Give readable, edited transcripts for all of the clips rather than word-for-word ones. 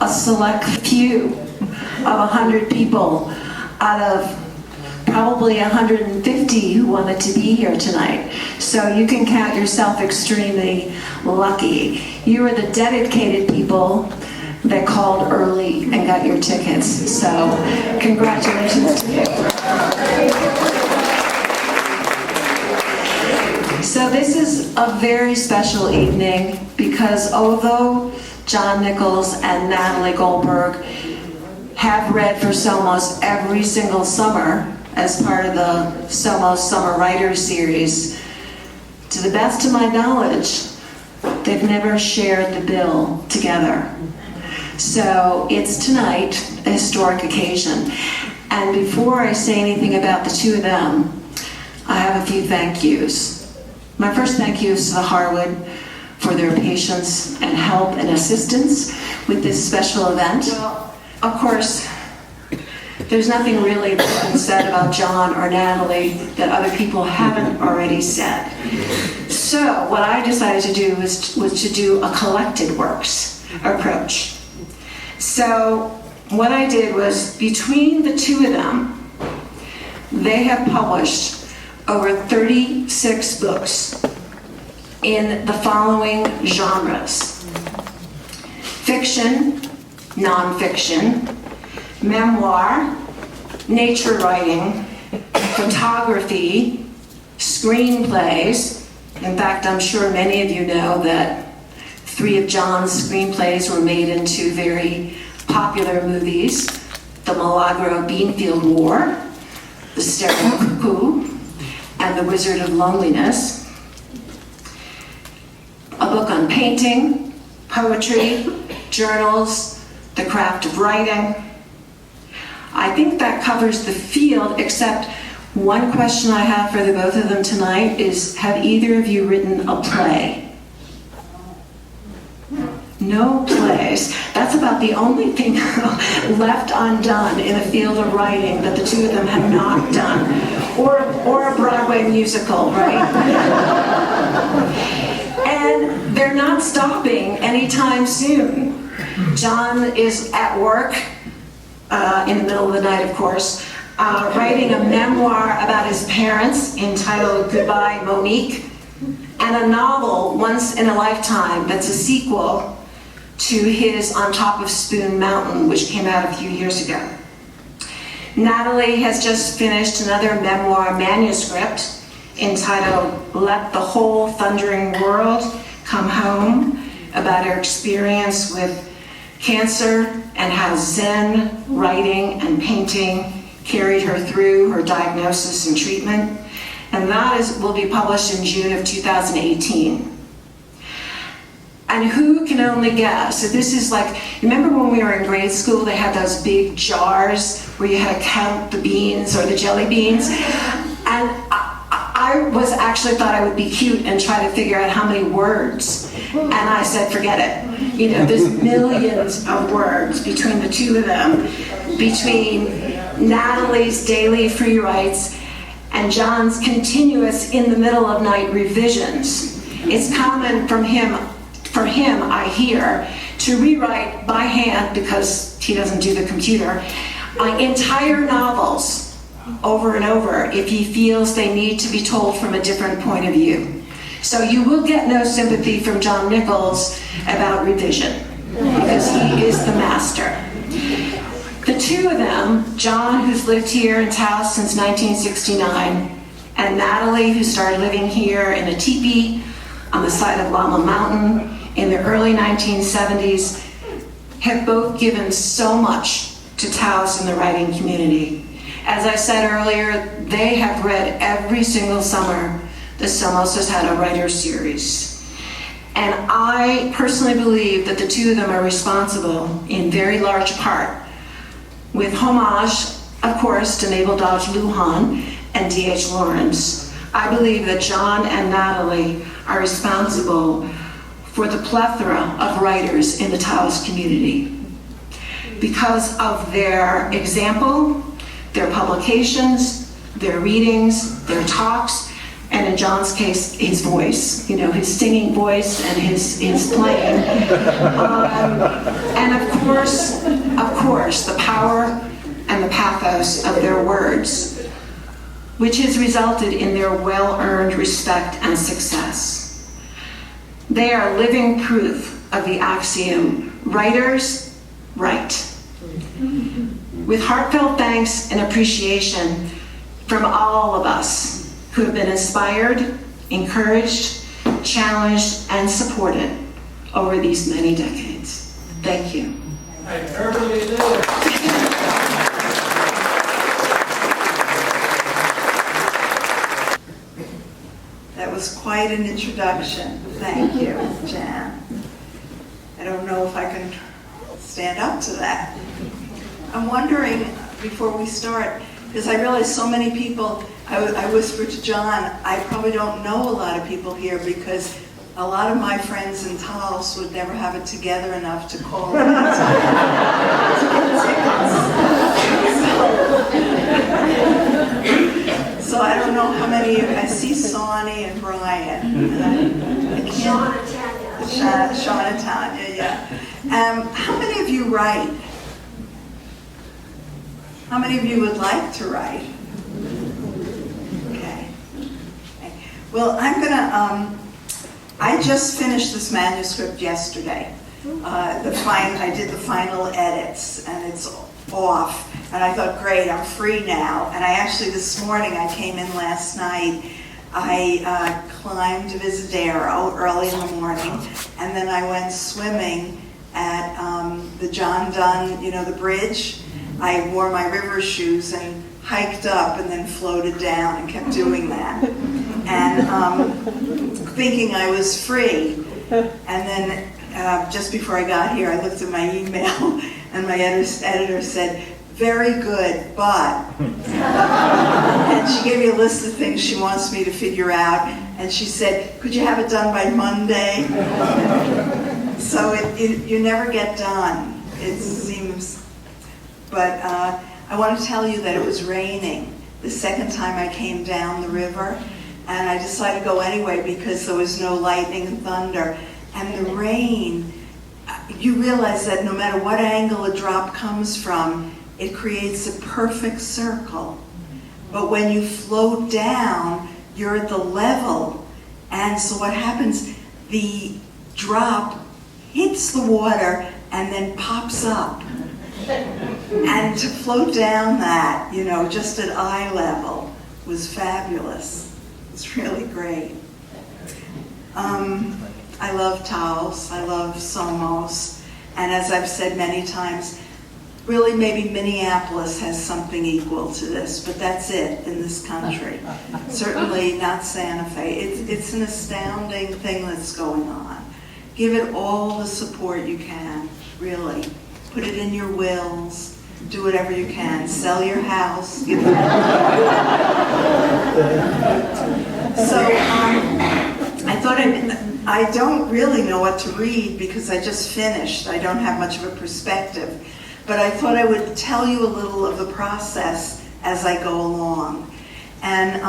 a select few of 100 people out of probably 150 who wanted to be here tonight. So you can count yourself extremely lucky. You are the dedicated people that called early and got your tickets. So congratulations to you. So this is a very special evening because although John Nichols and Natalie Goldberg have read for S.O.M.O.S every single summer as part of the S.O.M.O.S Summer Writers Series, to the best of my knowledge, they've never shared the bill together. So it's tonight a historic occasion. And before I say anything about the two of them, I have a few thank yous. My first thank you is to the Harwood for their patience and help and assistance with this special event. Well, of course, there's nothing really that's been said about John or Natalie that other people haven't already said. So what I decided to do was to do a collected works approach. So what I did was, between the two of them, they have published over 36 books in the following genres: fiction, nonfiction, memoir, nature writing, photography, screenplays. In fact, I'm sure many of you know that 3 of John's screenplays were made into very popular movies: The Milagro Beanfield War, The Sterile Cuckoo, and The Wizard of Loneliness. A book on painting, poetry, journals, the craft of writing. I think that covers the field, except one question I have for the both of them tonight is, have either of you written a play? No plays. That's about the only thing left undone in the field of writing that the two of them have not done. Or a Broadway musical, right? And they're not stopping anytime soon. John is at work, in the middle of the night, of course, writing a memoir about his parents entitled Goodbye, Monique, and a novel, Once in a Lifetime, that's a sequel to his On Top of Spoon Mountain, which came out a few years ago. Natalie has just finished another memoir manuscript entitled Let the Whole Thundering World Come Home, about her experience with cancer and how Zen writing and painting carried her through her diagnosis and treatment. And that will be published in June of 2018. And who can only guess? So this is like, remember when we were in grade school, they had those big jars where you had to count the beans or the jelly beans? And I was actually thought I would be cute and try to figure out how many words. And I said, forget it. You know, there's millions of words between the two of them, between Natalie's daily free writes and John's continuous in the middle of night revisions. It's common for him, I hear, to rewrite by hand, because he doesn't do the computer, entire novels over and over if he feels they need to be told from a different point of view. So you will get no sympathy from John Nichols about revision, because he is the master. The two of them, John, who's lived here in Taos since 1969, and Natalie, who started living here in a teepee on the side of Llama Mountain in the early 1970s, have both given so much to Taos and the writing community. As I said earlier, they have read every single summer the S.O.M.O.S has had a writer's series. And I personally believe that the two of them are responsible, in very large part, with homage, of course, to Mabel Dodge Lujan and D.H. Lawrence. I believe that John and Natalie are responsible for the plethora of writers in the Taos community because of their example, their publications, their readings, their talks, and and in John's case, his voice, his singing voice and his playing. And of course, the power and the pathos of their words, which has resulted in their well-earned respect and success. They are living proof of the axiom, writers write. With heartfelt thanks and appreciation from all of us who have been inspired, encouraged, challenged, and supported over these many decades. Thank you. I verbally live. That was quite an introduction. Thank you, Jan. I don't know if I can stand up to that. I'm wondering, before we start, because I realize so many people, I whispered to John, I probably don't know a lot of people here because a lot of my friends in Taos would never have it together enough to call in to get tickets. So I don't know how many, I see Sonny and Brian. And Sean and Tanya. Sean and Tanya, yeah. How many of you write? How many of you would like to write? Okay. Well, I'm gonna, I just finished this manuscript yesterday. I did the final edits and it's off. And I thought, great, I'm free now. And I actually, this morning, I came in last night. I climbed Visadero early in the morning. And then I went swimming at the John Donne, the bridge. I wore my river shoes and hiked up and then floated down and kept doing that. And thinking I was free. And then just before I got here, I looked at my email and my editor said, very good, but. And she gave me a list of things she wants me to figure out. And she said, could you have it done by Monday? So you never get done, it seems. But I want to tell you that it was raining the second time I came down the river. And I decided to go anyway because there was no lightning and thunder. And the rain, you realize that no matter what angle a drop comes from, it creates a perfect circle. But when you float down, you're at the level. And so what happens, the drop hits the water and then pops up. And to float down that, just at eye level was fabulous. It's really great. I love Taos, I love S.O.M.O.S. And as I've said many times, really maybe Minneapolis has something equal to this, but that's it in this country. Certainly not Santa Fe. It's an astounding thing that's going on. Give it all the support you can, really. Put it in your wills. Do whatever you can. Sell your house. Give it So I thought I don't really know what to read because I just finished. I don't have much of a perspective. But I thought I would tell you a little of the process as I go along. And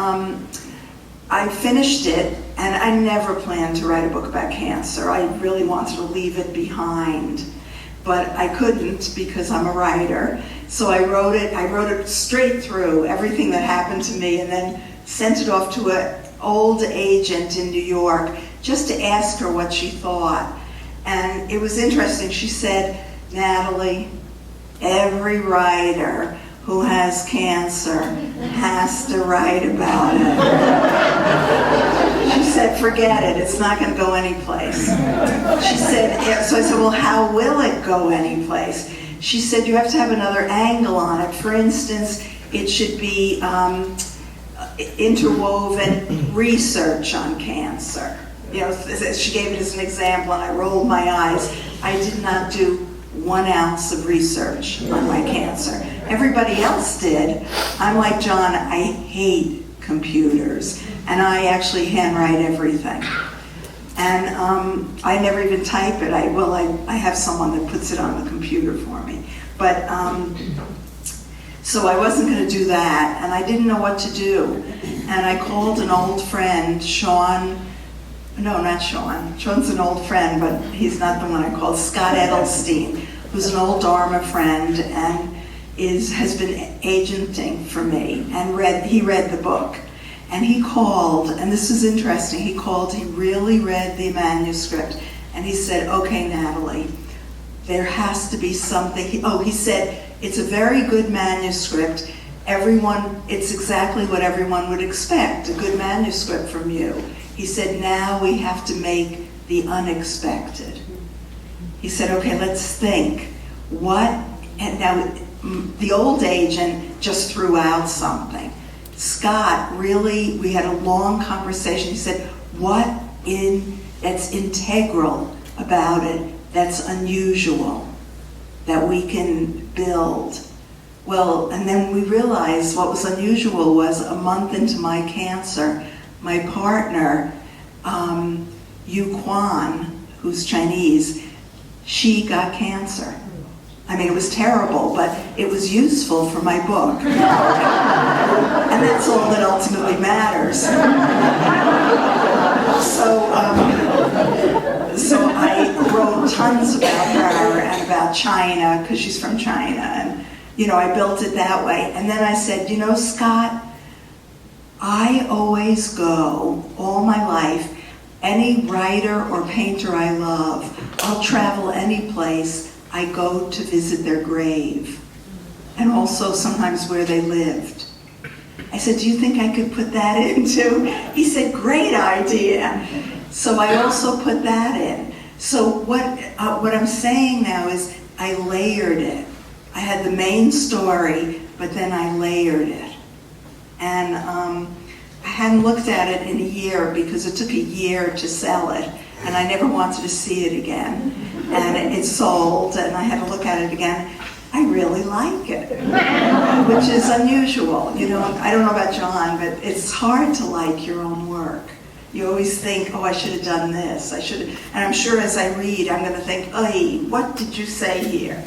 I finished it, and I never planned to write a book about cancer. I really wanted to leave it behind. But I couldn't because I'm a writer. So I wrote it straight through, everything that happened to me, and then sent it off to an old agent in New York just to ask her what she thought. And it was interesting. She said, Natalie, every writer who has cancer has to write about it. She said, forget it, it's not going to go anyplace. She said, so I said, well, how will it go anyplace? She said, you have to have another angle on it. For instance, it should be interwoven research on cancer. She gave it as an example, and I rolled my eyes. I did not do 1 ounce of research on my cancer. Everybody else did. I'm like John, I hate computers, and I actually handwrite everything. And I never even type it. I have someone that puts it on the computer for me. But so I wasn't going to do that, and I didn't know what to do. and I called an old friend, Sean. No, not Sean. Sean's an old friend, but he's not the one I called. Scott Edelstein, who's an old Dharma friend and has been agenting for me, and he read the book. And he called, and this is interesting, he really read the manuscript, and he said, okay, Natalie, there has to be something. He said, it's a very good manuscript. It's exactly what everyone would expect, a good manuscript from you. He said, now we have to make the unexpected. He said, okay, let's think. And now the old agent just threw out something. Scott we had a long conversation. He said, that's integral about it, that's unusual, that we can build? Well, and then we realized what was unusual was a month into my cancer, my partner, Yu Quan, who's Chinese, she got cancer. I mean, it was terrible, but it was useful for my book. And that's all that ultimately matters. So I wrote tons about her and about China, because she's from China, and I built it that way. And then I said, Scott, I always go all my life, any writer or painter I love, I'll travel any place, I go to visit their grave, and also sometimes where they lived. I said, do you think I could put that in too? He said, great idea. So I also put that in. So what I'm saying now is I layered it. I had the main story, but then I layered it. And I hadn't looked at it in a year because it took a year to sell it, and I never wanted to see it again. And it sold, and I had to look at it again. I really like it, which is unusual. I don't know about John, but it's hard to like your own work. You always think, I should have done this. And I'm sure as I read, I'm going to think, hey, what did you say here?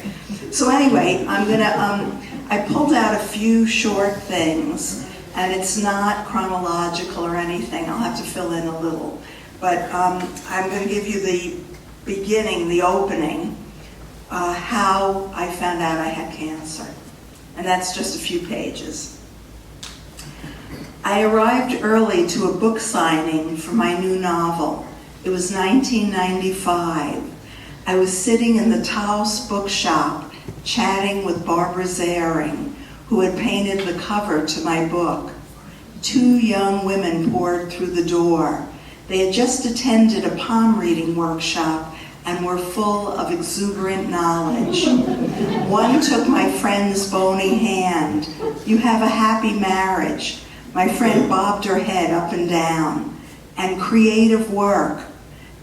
So anyway, I pulled out a few short things, and it's not chronological or anything. I'll have to fill in a little. But I'm going to give you the beginning, the opening, how I found out I had cancer. And that's just a few pages. I arrived early to a book signing for my new novel. It was 1995. I was sitting in the Taos bookshop chatting with Barbara Zaring, who had painted the cover to my book. 2 young women poured through the door. They had just attended a palm reading workshop and were full of exuberant knowledge. One took my friend's bony hand. You have a happy marriage. My friend bobbed her head up and down. And creative work.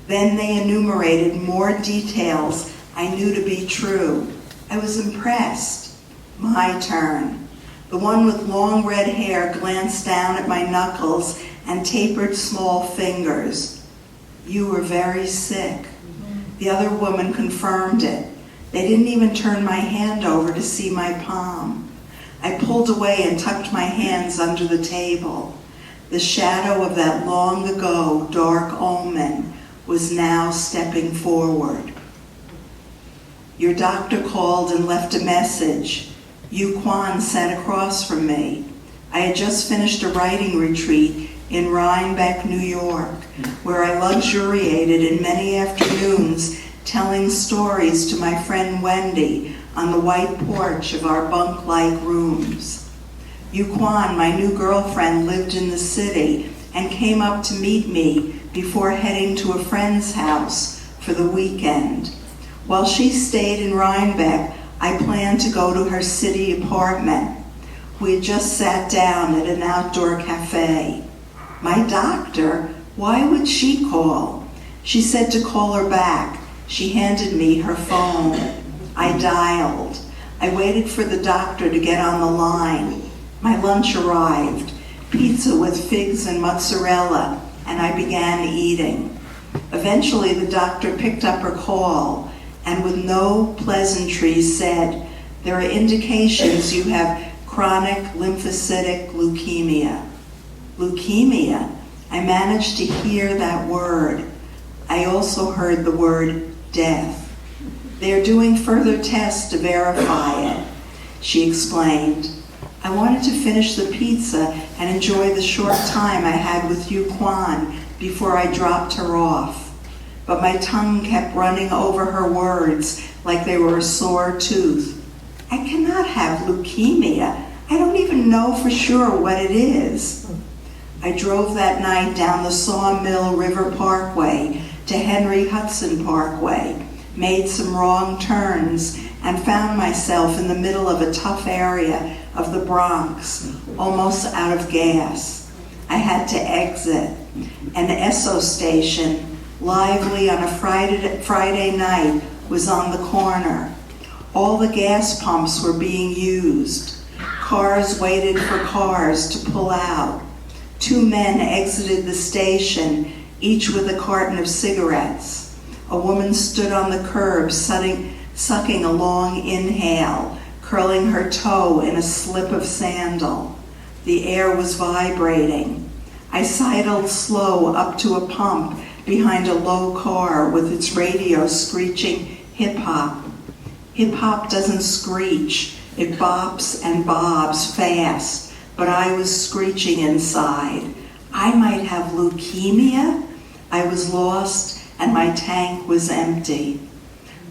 Then they enumerated more details I knew to be true. I was impressed. My turn. The one with long red hair glanced down at my knuckles and tapered small fingers. You were very sick. The other woman confirmed it. They didn't even turn my hand over to see my palm. I pulled away and tucked my hands under the table. The shadow of that long ago dark omen was now stepping forward. Your doctor called and left a message. Yu Quan sat across from me. I had just finished a writing retreat in Rhinebeck, New York, where I luxuriated in many afternoons telling stories to my friend Wendy on the white porch of our bunk-like rooms. Yu Quan, my new girlfriend, lived in the city and came up to meet me before heading to a friend's house for the weekend. While she stayed in Rhinebeck, I planned to go to her city apartment. We had just sat down at an outdoor cafe. My doctor? Why would she call? She said to call her back. She handed me her phone. I dialed. I waited for the doctor to get on the line. My lunch arrived, pizza with figs and mozzarella, and I began eating. Eventually, the doctor picked up her call and with no pleasantries said, there are indications you have chronic lymphocytic leukemia. Leukemia. I managed to hear that word. I also heard the word death. They're doing further tests to verify it, she explained. I wanted to finish the pizza and enjoy the short time I had with Yu Quan before I dropped her off. But my tongue kept running over her words like they were a sore tooth. I cannot have leukemia. I don't even know for sure what it is. I drove that night down the Sawmill River Parkway to Henry Hudson Parkway, made some wrong turns, and found myself in the middle of a tough area of the Bronx, almost out of gas. I had to exit. An Esso station, lively on a Friday night, was on the corner. All the gas pumps were being used. Cars waited for cars to pull out. 2 men exited the station, each with a carton of cigarettes. A woman stood on the curb, sucking a long inhale, curling her toe in a slip of sandal. The air was vibrating. I sidled slow up to a pump behind a low car with its radio screeching hip-hop. Hip-hop doesn't screech. It bops and bobs fast. But I was screeching inside. I might have leukemia? I was lost and my tank was empty.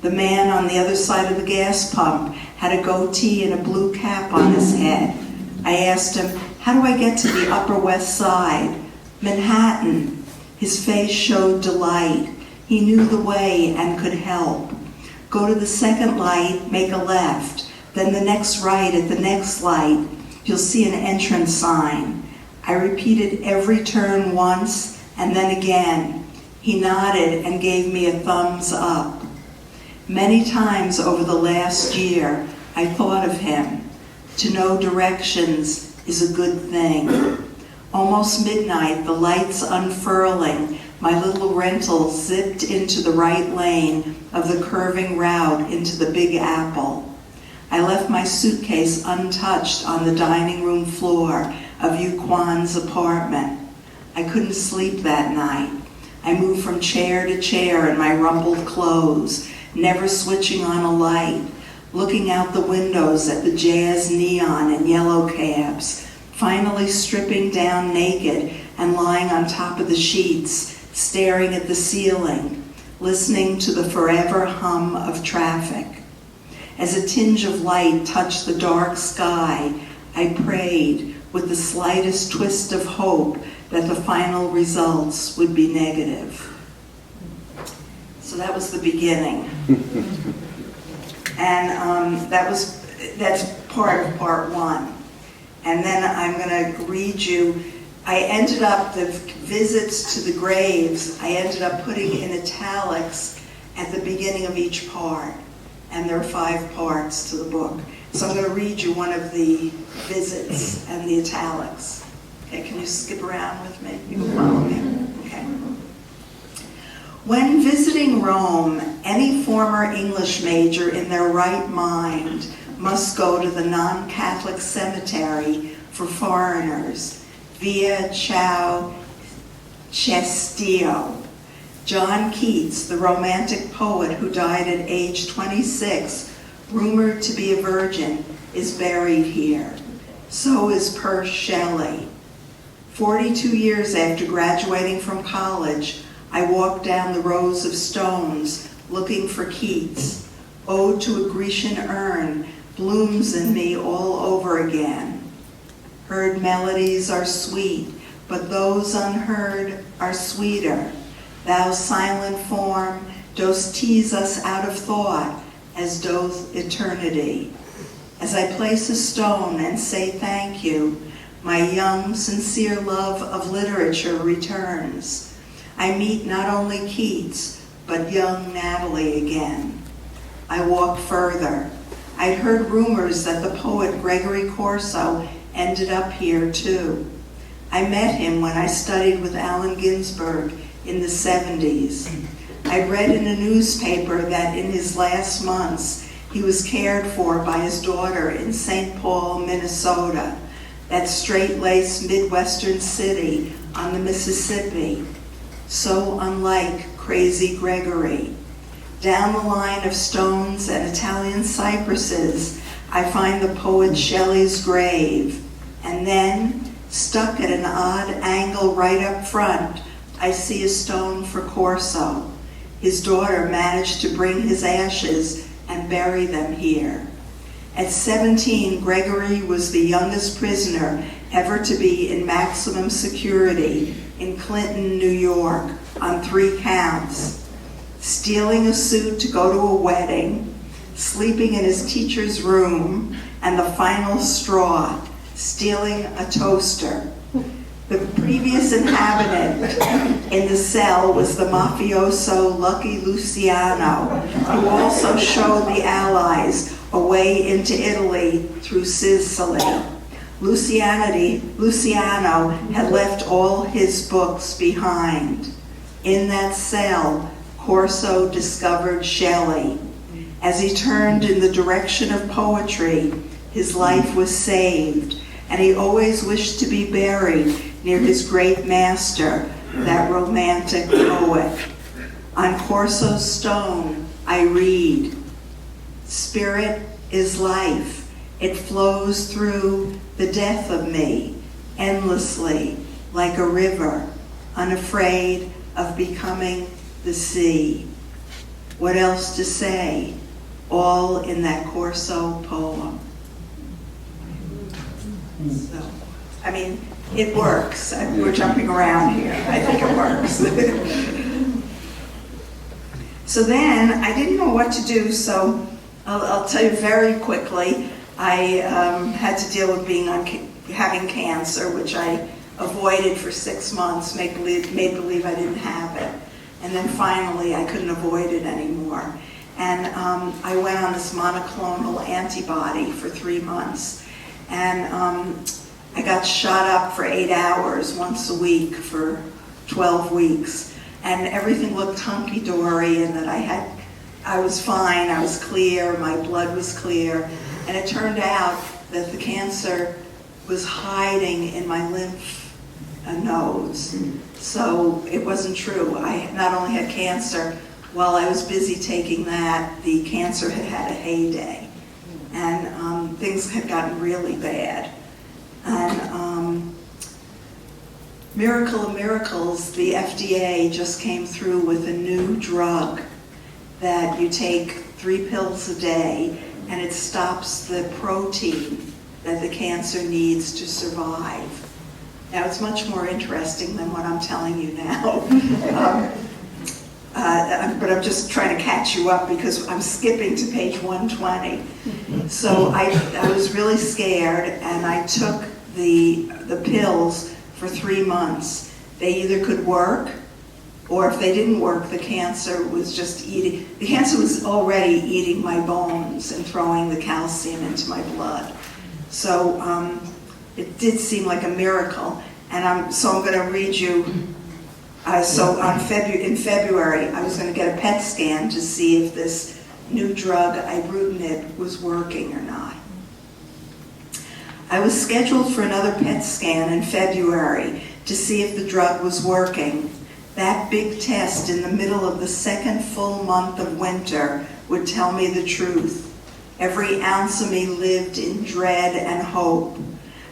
The man on the other side of the gas pump had a goatee and a blue cap on his head. I asked him, how do I get to the Upper West Side? Manhattan. His face showed delight. He knew the way and could help. Go to the second light, make a left, then the next right at the next light. You'll see an entrance sign. I repeated every turn once and then again. He nodded and gave me a thumbs up. Many times over the last year, I thought of him. To know directions is a good thing. Almost midnight, the lights unfurling, my little rental zipped into the right lane of the curving route into the Big Apple. I left my suitcase untouched on the dining room floor of Yu Quan's apartment. I couldn't sleep that night. I moved from chair to chair in my rumpled clothes, never switching on a light, looking out the windows at the jazz neon and yellow cabs, finally stripping down naked and lying on top of the sheets, staring at the ceiling, listening to the forever hum of traffic. As a tinge of light touched the dark sky, I prayed with the slightest twist of hope that the final results would be negative. So that was the beginning. And that's part of part 1. And then I'm going to read you, I ended up, the visits to the graves, I ended up putting in italics at the beginning of each part. And there are 5 parts to the book. So I'm going to read you one of the visits and the italics. Okay, can you skip around with me? You can follow me. Okay. When visiting Rome, any former English major in their right mind must go to the non-Catholic cemetery for foreigners, Via Chao Cestio. John Keats, the romantic poet who died at age 26, rumored to be a virgin, is buried here. So is Percy Shelley. 42 years after graduating from college, I walked down the rows of stones looking for Keats. Ode to a Grecian urn blooms in me all over again. Heard melodies are sweet, but those unheard are sweeter. Thou silent form dost tease us out of thought, as doth eternity. As I place a stone and say thank you, my young, sincere love of literature returns. I meet not only Keats, but young Natalie again. I walk further. I'd heard rumors that the poet Gregory Corso ended up here too. I met him when I studied with Allen Ginsberg in the 70s. I read in a newspaper that in his last months, he was cared for by his daughter in St. Paul, Minnesota. that straight-laced Midwestern city on the Mississippi, so unlike crazy Gregory. Down the line of stones and Italian cypresses, I find the poet Shelley's grave, and then, stuck at an odd angle right up front, I see a stone for Corso. His daughter managed to bring his ashes and bury them here. At 17, Gregory was the youngest prisoner ever to be in maximum security in Clinton, New York, on 3 counts: stealing a suit to go to a wedding, sleeping in his teacher's room, and the final straw, stealing a toaster. The previous inhabitant in the cell was the mafioso Lucky Luciano, who also showed the Allies a way into Italy through Sicily. Luciano had left all his books behind. In that cell, Corso discovered Shelley. As he turned in the direction of poetry, his life was saved, and he always wished to be buried near his great master, that romantic poet. On Corso's stone, I read, "Spirit is life. It flows through the death of me, endlessly, like a river, unafraid of becoming the sea." What else to say? All in that Corso poem. So, I mean, it works. We're jumping around here. I think it works. So then, I didn't know what to do, so I'll tell you very quickly. I had to deal with having cancer, which I avoided for 6 months, made believe I didn't have it. And then finally, I couldn't avoid it anymore. And I went on this monoclonal antibody for 3 months. And I got shot up for 8 hours once a week for 12 weeks. And everything looked hunky-dory, and that I was fine, I was clear, my blood was clear. And it turned out that the cancer was hiding in my lymph nodes. So it wasn't true. I not only had cancer, while I was busy taking that, the cancer had had a heyday. And things had gotten really bad. And miracle of miracles, the FDA just came through with a new drug that you take 3 pills a day, and it stops the protein that the cancer needs to survive. Now, it's much more interesting than what I'm telling you now. But I'm just trying to catch you up because I'm skipping to page 120. So I was really scared, and I took the pills for 3 months. They either could work, or if they didn't work, the cancer was just eating. The cancer was already eating my bones and throwing the calcium into my blood. So it did seem like a miracle. And I'm going to read you. In February, I was going to get a PET scan to see if this new drug, ibrutinib, was working or not. I was scheduled for another PET scan in February to see if the drug was working. That big test in the middle of the second full month of winter would tell me the truth. Every ounce of me lived in dread and hope.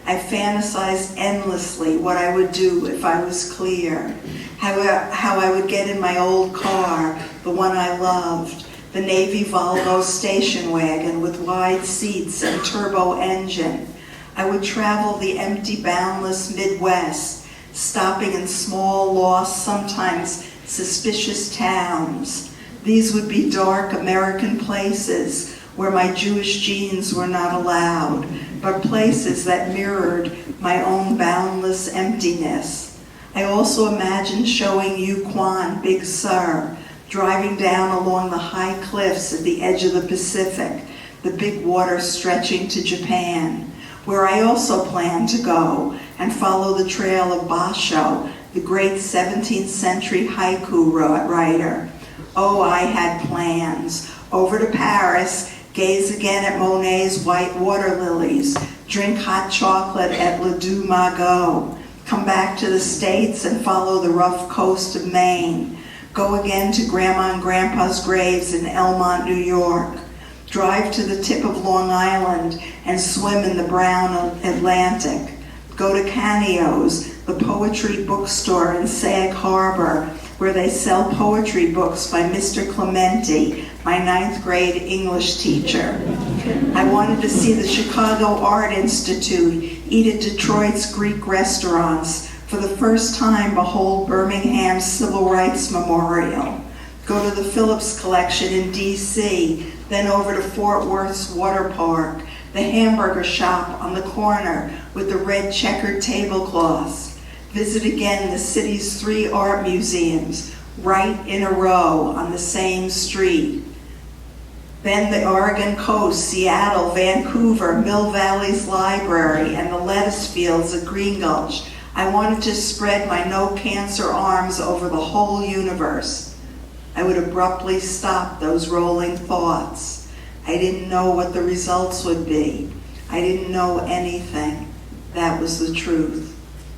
I fantasized endlessly what I would do if I was clear, how I would get in my old car, the one I loved, the Navy Volvo station wagon with wide seats and turbo engine. I would travel the empty, boundless Midwest, stopping in small, lost, sometimes suspicious towns. These would be dark American places where my Jewish genes were not allowed, but places that mirrored my own boundless emptiness. I also imagined showing you Kwan, Big Sur, driving down along the high cliffs at the edge of the Pacific, the big water stretching to Japan, where I also planned to go and follow the trail of Basho, the great 17th century haiku writer. Oh, I had plans. Over to Paris, gaze again at Monet's white water lilies, drink hot chocolate at Le Deux Magot, come back to the States and follow the rough coast of Maine, go again to Grandma and Grandpa's graves in Elmont, New York, drive to the tip of Long Island and swim in the brown Atlantic, go to Canio's, the poetry bookstore in Sag Harbor, where they sell poetry books by Mr. Clementi, my 9th grade English teacher. I wanted to see the Chicago Art Institute, eat at Detroit's Greek restaurants, for the first time behold Birmingham's Civil Rights Memorial, go to the Phillips Collection in D.C., then over to Fort Worth's Water Park, the hamburger shop on the corner with the red checkered tablecloths, visit again the city's 3 art museums, right in a row on the same street. Then the Oregon coast, Seattle, Vancouver, Mill Valley's library, and the lettuce fields at Green Gulch. I wanted to spread my no-cancer arms over the whole universe. I would abruptly stop those rolling thoughts. I didn't know what the results would be. I didn't know anything. That was the truth.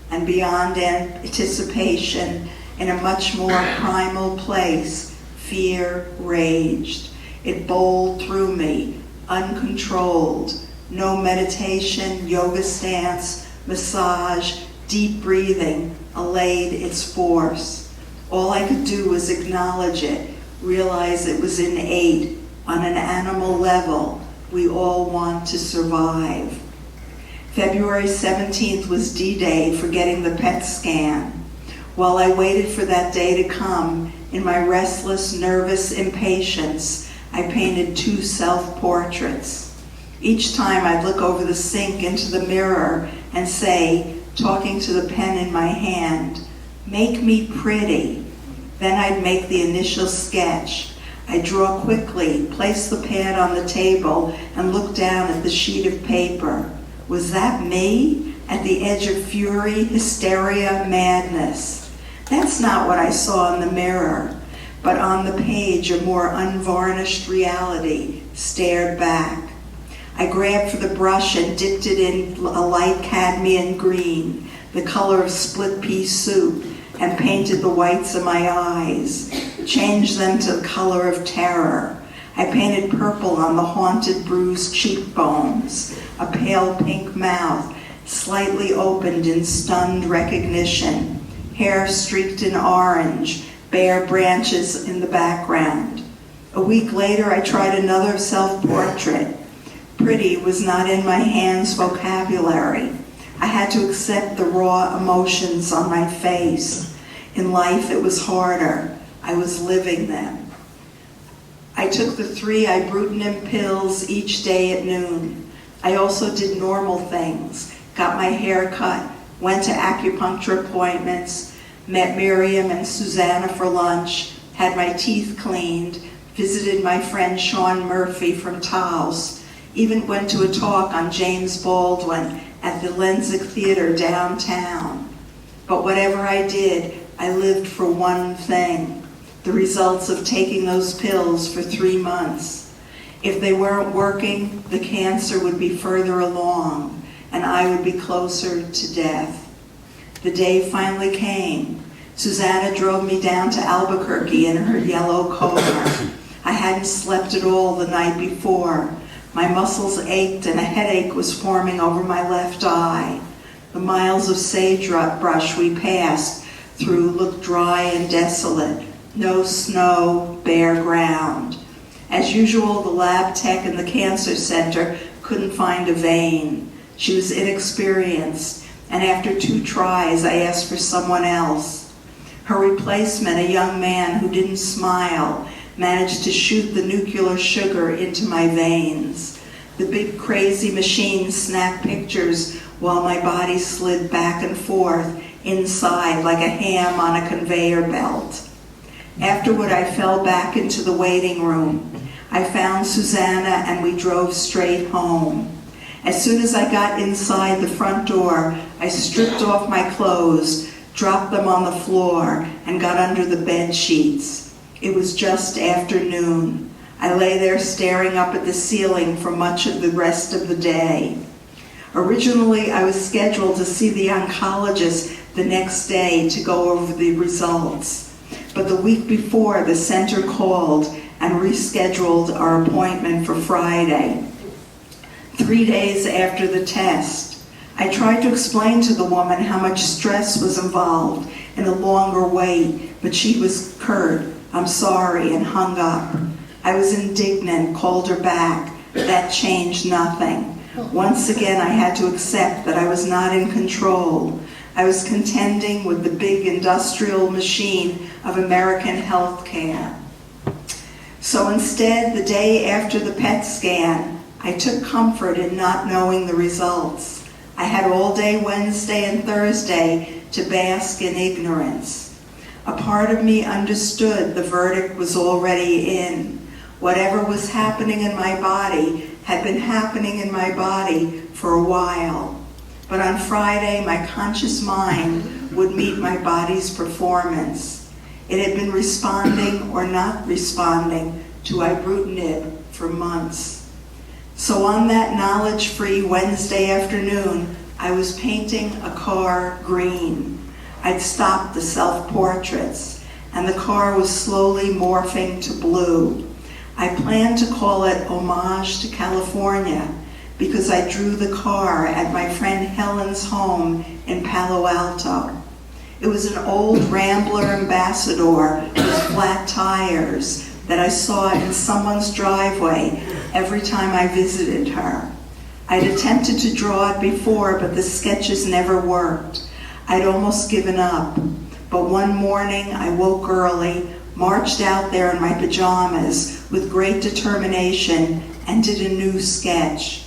And beyond anticipation, in a much more primal place, fear raged. It bowled through me, uncontrolled. No meditation, yoga stance, massage, deep breathing allayed its force. All I could do was acknowledge it, realize it was innate. On an animal level, we all want to survive. February 17th was D-Day for getting the PET scan. While I waited for that day to come, in my restless, nervous impatience, I painted 2 self-portraits. Each time I'd look over the sink into the mirror and say, talking to the pen in my hand, "Make me pretty." Then I'd make the initial sketch. I'd draw quickly, place the pad on the table, and look down at the sheet of paper. Was that me? At the edge of fury, hysteria, madness. That's not what I saw in the mirror. But on the page, a more unvarnished reality stared back. I grabbed for the brush and dipped it in a light cadmium green, the color of split pea soup, and painted the whites of my eyes, changed them to the color of terror. I painted purple on the haunted, bruised cheekbones, a pale pink mouth, slightly opened in stunned recognition, hair streaked in orange, bare branches in the background. A week later, I tried another self-portrait. Pretty was not in my hand's vocabulary. I had to accept the raw emotions on my face. In life, it was harder. I was living them. I took the 3 ibrutinib pills each day at noon. I also did normal things, got my hair cut, went to acupuncture appointments, met Miriam and Susanna for lunch, had my teeth cleaned, visited my friend Sean Murphy from Taos, even went to a talk on James Baldwin at the Lensic Theater downtown. But whatever I did, I lived for one thing, the results of taking those pills for 3 months. If they weren't working, the cancer would be further along, and I would be closer to death. The day finally came. Susanna drove me down to Albuquerque in her yellow Cobra. I hadn't slept at all the night before. My muscles ached and a headache was forming over my left eye. The miles of sagebrush we passed through looked dry and desolate. No snow, bare ground. As usual, the lab tech in the cancer center couldn't find a vein. She was inexperienced, and after 2 tries, I asked for someone else. Her replacement, a young man who didn't smile, managed to shoot the nuclear sugar into my veins. The big crazy machine snapped pictures while my body slid back and forth inside like a ham on a conveyor belt. Afterward, I fell back into the waiting room. I found Susanna and we drove straight home. As soon as I got inside the front door, I stripped off my clothes, dropped them on the floor, and got under the bed sheets. It was just afternoon. I lay there staring up at the ceiling for much of the rest of the day. Originally, I was scheduled to see the oncologist the next day to go over the results. But the week before, the center called and rescheduled our appointment for Friday, 3 days after the test. I tried to explain to the woman how much stress was involved in a longer wait, but she was curt, "I'm sorry," and hung up. I was indignant, called her back. That changed nothing. Once again, I had to accept that I was not in control. I was contending with the big industrial machine of American healthcare. So instead, the day after the PET scan, I took comfort in not knowing the results. I had all day Wednesday and Thursday to bask in ignorance. A part of me understood the verdict was already in. Whatever was happening in my body had been happening in my body for a while. But on Friday, my conscious mind would meet my body's performance. It had been responding or not responding to ibrutinib for months. So on that knowledge-free Wednesday afternoon, I was painting a car green. I'd stopped the self-portraits, and the car was slowly morphing to blue. I planned to call it Homage to California because I drew the car at my friend Helen's home in Palo Alto. It was an old Rambler Ambassador with flat tires that I saw in someone's driveway every time I visited her. I'd attempted to draw it before, but the sketches never worked. I'd almost given up. But one morning I woke early, marched out there in my pajamas with great determination, and did a new sketch.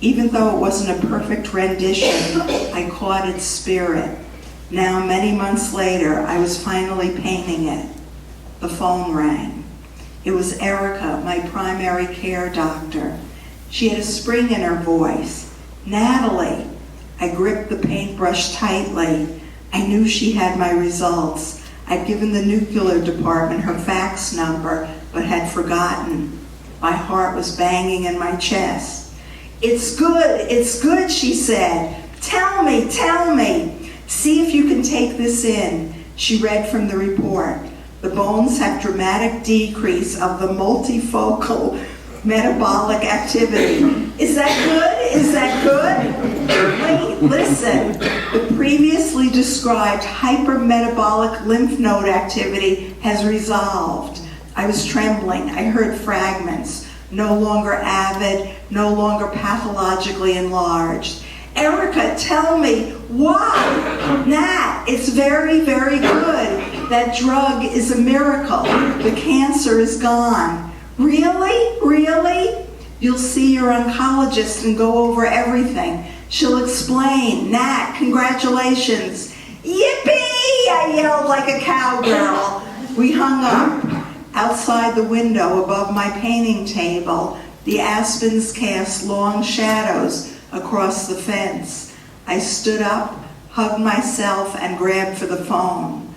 Even though it wasn't a perfect rendition, I caught its spirit. Now, many months later, I was finally painting it. The phone rang. It was Erica, my primary care doctor. She had a spring in her voice. "Natalie." I gripped the paintbrush tightly. I knew she had my results. I'd given the nuclear department her fax number, but had forgotten. My heart was banging in my chest. It's good, she said. Tell me. See if you can take this in. She read from the report. The bones have dramatic decrease of the multifocal metabolic activity. Is that good? Wait, listen. The previously described hypermetabolic lymph node activity has resolved. I was trembling. I heard fragments. No longer avid, no longer pathologically enlarged. Erica, tell me, why? Nat, it's very, very good. That drug is a miracle. The cancer is gone. Really? You'll see your oncologist and go over everything. She'll explain. Nat, congratulations. Yippee! I yelled like a cowgirl. We hung up. Outside the window above my painting table, the aspens cast long shadows across the fence. I stood up, hugged myself, and grabbed for the phone.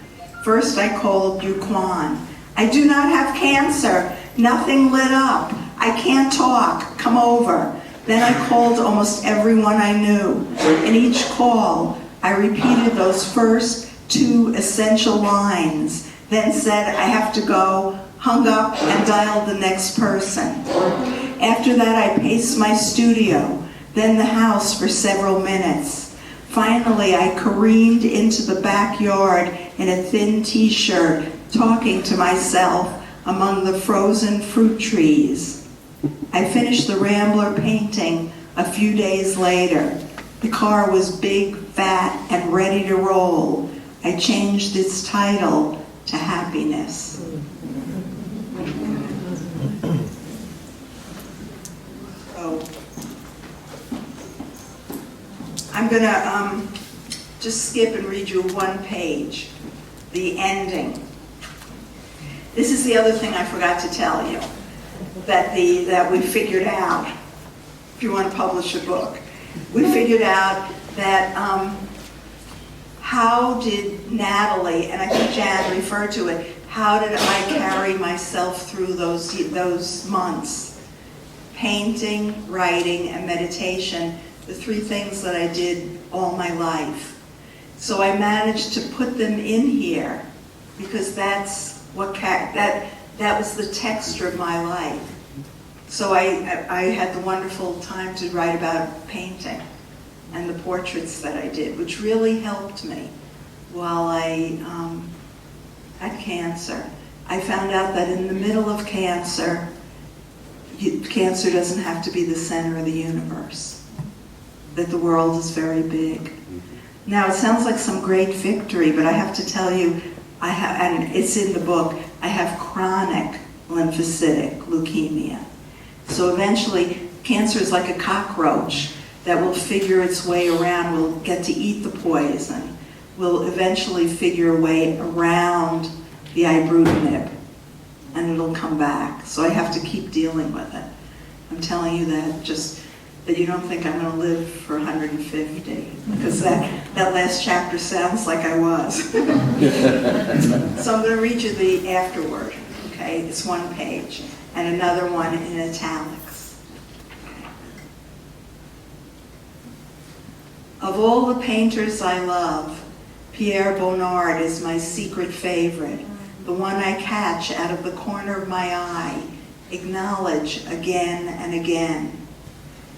First I called Yuquan. "I do not have cancer. Nothing lit up. I can't talk. Come over." Then I called almost everyone I knew. In each call, I repeated those first 2 essential lines, then said, "I have to go," hung up, and dialed the next person. After that, I paced my studio, then the house for several minutes. Finally, I careened into the backyard in a thin t-shirt, talking to myself among the frozen fruit trees. I finished the Rambler painting a few days later. The car was big, fat, and ready to roll. I changed its title to Happiness. So, I'm going to just skip and read you one page, the ending. This is the other thing I forgot to tell you, that we figured out, if you want to publish a book, we figured out that how did Natalie, and I think Jan referred to it, how did I carry myself through those months? Painting, writing, and meditation the 3 things that I did all my life. So I managed to put them in here because that's what that was the texture of my life. So I had the wonderful time to write about painting and the portraits that I did, which really helped me while I had cancer. I found out that in the middle of cancer, cancer doesn't have to be the center of the universe, that the world is very big. Now, it sounds like some great victory, but I have to tell you, and it's in the book, I have chronic lymphocytic leukemia. So eventually, cancer is like a cockroach that will figure its way around, will get to eat the poison, will eventually figure a way around the ibrutinib, and it'll come back. So I have to keep dealing with it. I'm telling you that just that you don't think I'm going to live for 150, because that last chapter sounds like I was. So I'm going to read you the afterword, okay? It's 1 page, and another one in italics. Of all the painters I love, Pierre Bonnard is my secret favorite, the one I catch out of the corner of my eye, acknowledge again and again.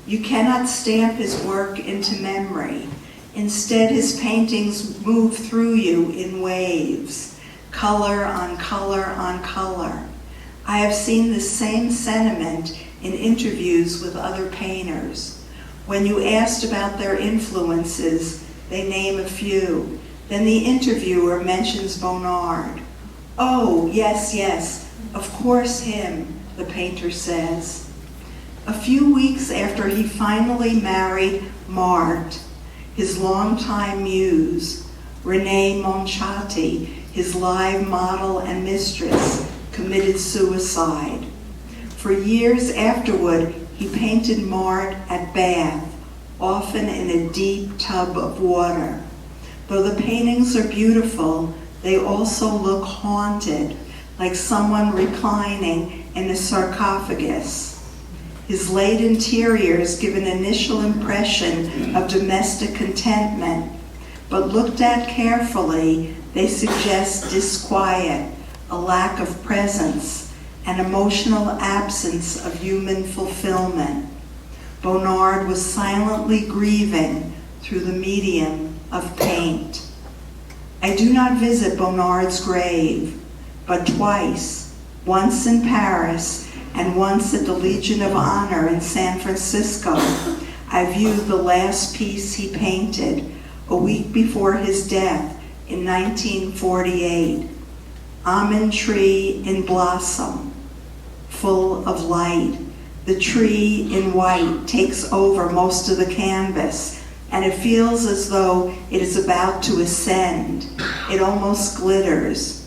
You cannot stamp his work into memory. Instead, his paintings move through you in waves, color on color on color. I have seen the same sentiment in interviews with other painters. When you asked about their influences, they name a few. Then the interviewer mentions Bonnard. Oh, yes, yes, of course him, the painter says. A few weeks after he finally married Marthe, his longtime muse, Renee Monciati, his live model and mistress, committed suicide. For years afterward, he painted Marthe at Bath, often in a deep tub of water. Though the paintings are beautiful, they also look haunted, like someone reclining in a sarcophagus. His late interiors give an initial impression of domestic contentment, but looked at carefully, they suggest disquiet, a lack of presence, an emotional absence of human fulfillment. Bonnard was silently grieving through the medium of paint. I do not visit Bonnard's grave, but twice, once in Paris and once at the Legion of Honor in San Francisco, I viewed the last piece he painted a week before his death in 1948, Almond Tree in Blossom, full of light. The tree in white takes over most of the canvas, and it feels as though it is about to ascend. It almost glitters.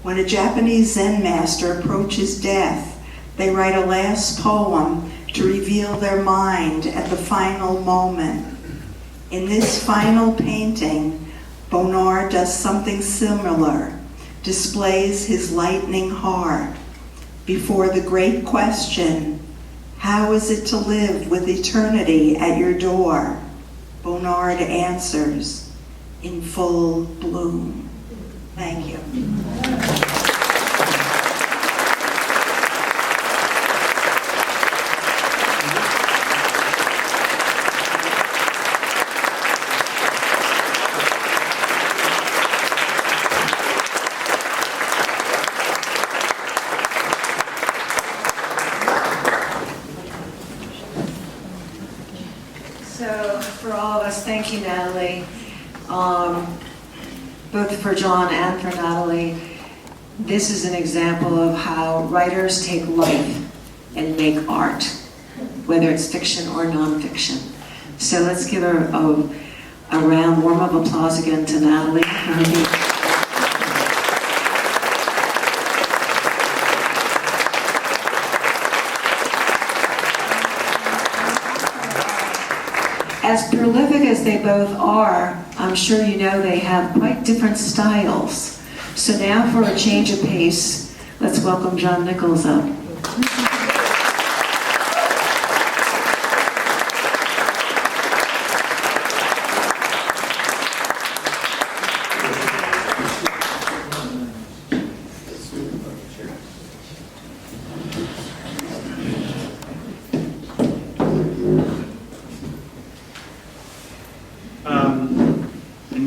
When a Japanese Zen master approaches death, they write a last poem to reveal their mind at the final moment. In this final painting, Bonnard does something similar, displays his lightning heart. Before the great question, how is it to live with eternity at your door? Bonnard answers, in full bloom. Thank you. So for all of us, thank you, Natalie. Both for John and for Natalie, this is an example of how writers take life and make art, whether it's fiction or nonfiction. So let's give her a round, warm of applause again to Natalie. As prolific as they both are, I'm sure you know they have quite different styles. So now for a change of pace, let's welcome John Nichols up.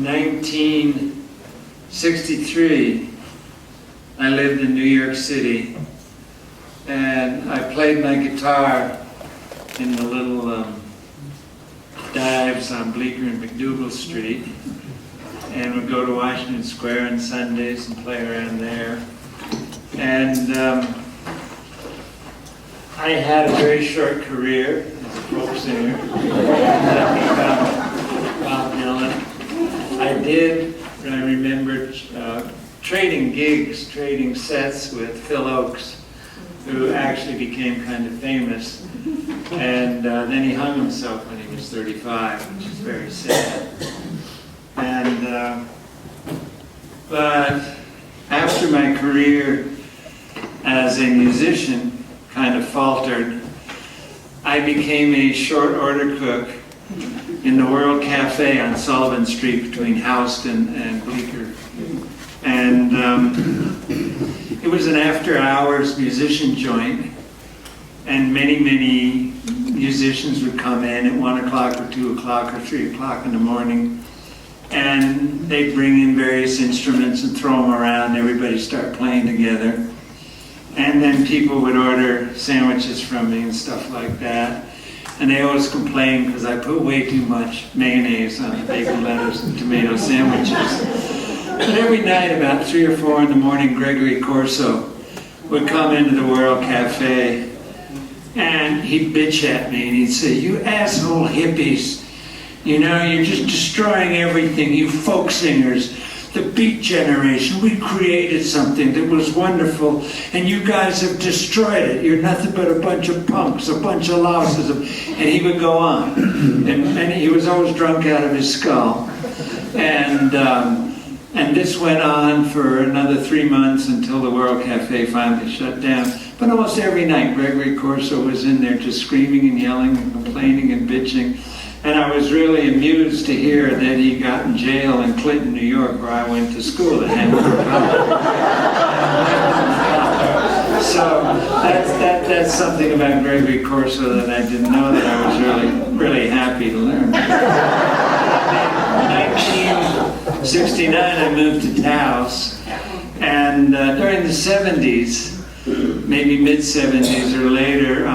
in 1963, I lived in New York City, and I played my guitar in the little dives on Bleecker and McDougal Street, and would go to Washington Square on Sundays and play around there. And I had a very short career as a folk singer. Bob Dylan. I remember trading gigs, trading sets with Phil Oakes, who actually became kind of famous. And then he hung himself when he was 35, which is very sad. And but after my career as a musician kind of faltered, I became a short order cook in the World Cafe on Sullivan Street between Houston and Bleecker. And it was an after-hours musician joint, and many musicians would come in at 1 o'clock or 2 o'clock or 3 o'clock in the morning, and they'd bring in various instruments and throw them around, and everybody start playing together. And then people would order sandwiches from me and stuff like that. And they always complained because I put way too much mayonnaise on the bacon, lettuce, and tomato sandwiches. But every night about 3 or 4 in the morning, Gregory Corso would come into the World Cafe, and he'd bitch at me and he'd say, "You asshole hippies, you know, you're just destroying everything, you folk singers. The Beat Generation, we created something that was wonderful, and you guys have destroyed it. You're nothing but a bunch of punks, a bunch of louses." And he would go on. And he was always drunk out of his skull. And this went on for another 3 months until the World Cafe finally shut down. But almost every night, Gregory Corso was in there just screaming and yelling and complaining and bitching. And I was really amused to hear that he got in jail in Clinton, New York, where I went to school at Harwood. So that's something about Gregory Corso that I didn't know, that I was really happy to learn. In 1969, I moved to Taos, and during the 70s, maybe mid-70s or later,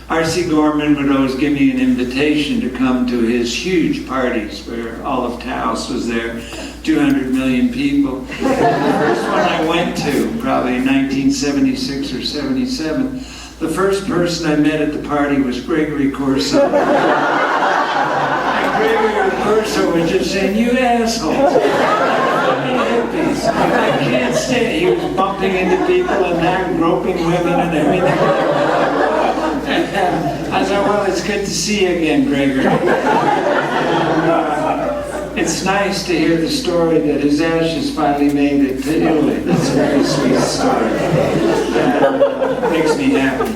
R.C. Gorman would always give me an invitation to come to his huge parties where all of Taos was there, 200 million people. The first one I went to, probably in 1976 or 77, the first person I met at the party was Gregory Corso. And Gregory Corso was just saying, "You assholes. Hippies. I can't stand it." He was bumping into people and then groping women and everything. I thought, well, it's good to see you again, Gregory. It's nice to hear the story that his ashes finally made it to Italy. That's a very sweet story. That makes me happy.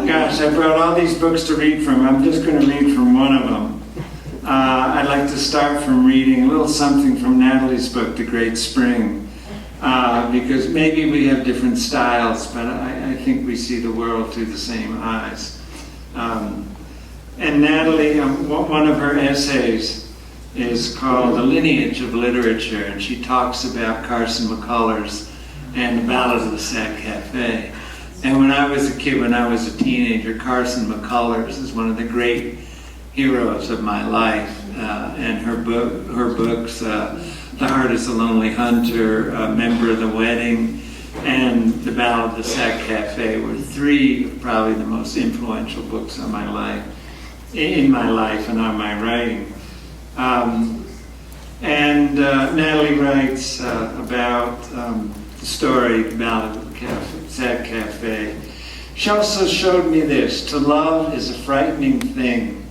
Gosh, I brought all these books to read from. I'm just going to read from one of them. I'd like to start from reading a little something from Natalie's book, The Great Spring. Because maybe we have different styles, but I think we see the world through the same eyes. And Natalie, one of her essays is called The Lineage of Literature, and she talks about Carson McCullers and the Ballad of the Sac Cafe. And when I was a kid, when I was a teenager, Carson McCullers is one of the great heroes of my life. And her books, The Heart is a Lonely Hunter, Member of the Wedding, and The Ballad of the Sac Cafe were 3 of probably the most influential books in my life and on my writing. Natalie writes about the story, The Ballad of the Sac Cafe. She also showed me this: to love is a frightening thing.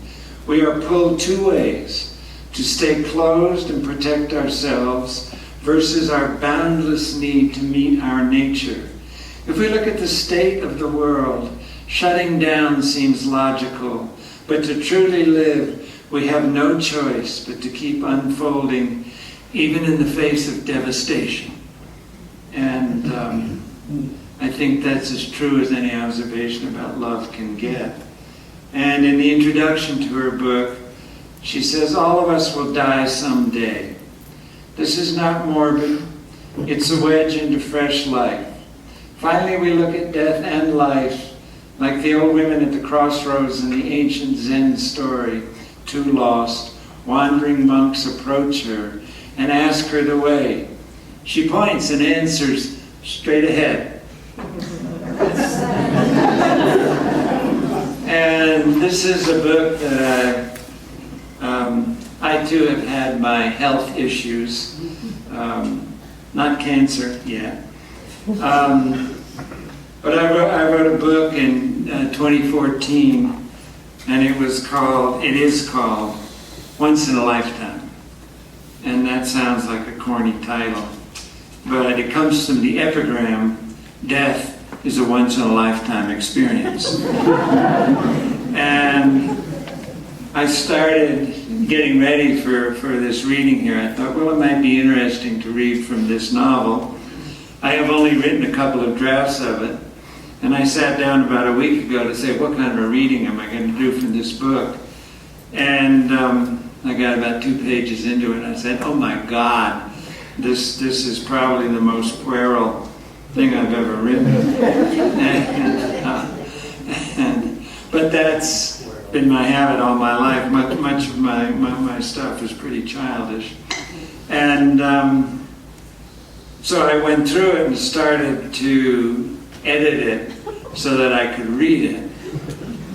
We are pulled 2 ways. To stay closed and protect ourselves versus our boundless need to meet our nature. If we look at the state of the world, shutting down seems logical, but to truly live, we have no choice but to keep unfolding, even in the face of devastation. And I think that's as true as any observation about love can get. And in the introduction to her book, she says, all of us will die someday. This is not morbid. It's a wedge into fresh life. Finally, we look at death and life like the old women at the crossroads in the ancient Zen story. Two lost, wandering monks approach her and ask her the way. She points and answers straight ahead. And this is a book that I too have had my health issues, not cancer yet. But I wrote a book in 2014, and it is called Once in a Lifetime. And that sounds like a corny title, but it comes from the epigram, death is a once-in-a-lifetime experience. And I started getting ready for this reading here. I thought, well, it might be interesting to read from this novel. I have only written a couple of drafts of it, and I sat down about a week ago to say, what kind of a reading am I going to do from this book? And I got about 2 pages into it, and I said, oh my God, this is probably the most puerile thing I've ever written. But that's been my habit all my life. Much of my stuff is pretty childish. And so I went through it and started to edit it so that I could read it.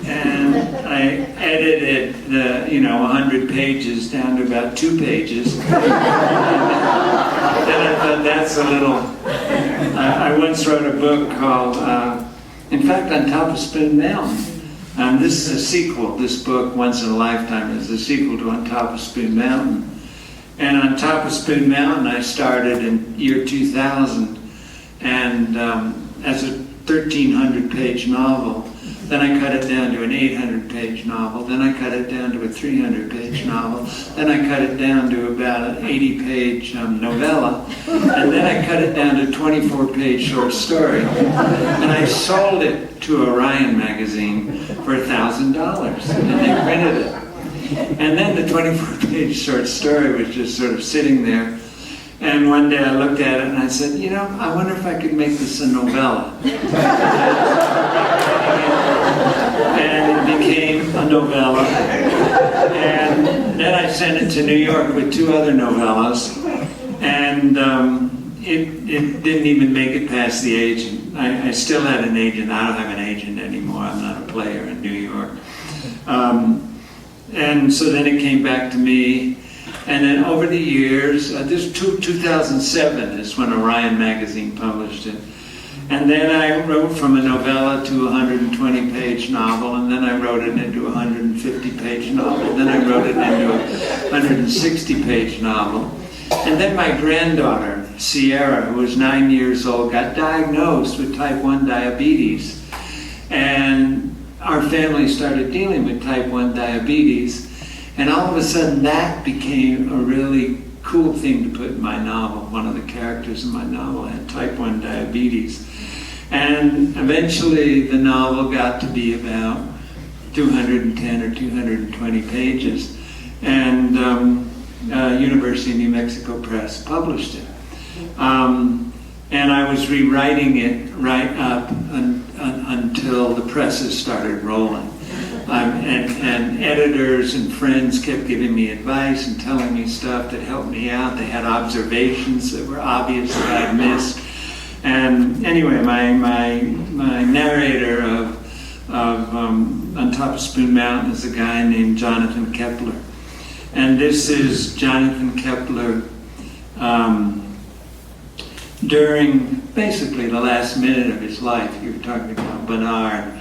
And I edited the 100 pages down to about 2 pages. Then I thought that's a little... I once wrote a book called, in fact, On Top of Spoon Mountain. This is a sequel. This book, Once in a Lifetime, is a sequel to On Top of Spoon Mountain. And On Top of Spoon Mountain, I started in year 2000, and as a 1,300-page novel. Then I cut it down to an 800-page novel. Then I cut it down to a 300-page novel. Then I cut it down to about an 80-page novella. And then I cut it down to a 24-page short story. And I sold it to Orion magazine for $1,000. And they printed it. And then the 24-page short story was just sort of sitting there. And one day I looked at it and I said, I wonder if I could make this a novella. And it became a novella. And then I sent it to New York with 2 other novellas. And it didn't even make it past the agent. I still had an agent. I don't have an agent anymore. I'm not a player in New York. And so then it came back to me. And then over the years, 2007 is when Orion magazine published it. And then I wrote from a novella to a 120-page novel, and then I wrote it into a 150-page novel, then I wrote it into a 160-page novel. And then my granddaughter, Sierra, who was 9 years old, got diagnosed with type 1 diabetes. And our family started dealing with type 1 diabetes. And all of a sudden, that became a really cool thing to put in my novel. One of the characters in my novel had type 1 diabetes. And eventually, the novel got to be about 210 or 220 pages. And University of New Mexico Press published it. And I was rewriting it right up until the presses started rolling. And editors and friends kept giving me advice and telling me stuff that helped me out. They had observations that were obvious that I'd missed. And anyway, my narrator of On Top of Spoon Mountain is a guy named Jonathan Kepler. And this is Jonathan Kepler during basically the last minute of his life. You were talking about Bernard.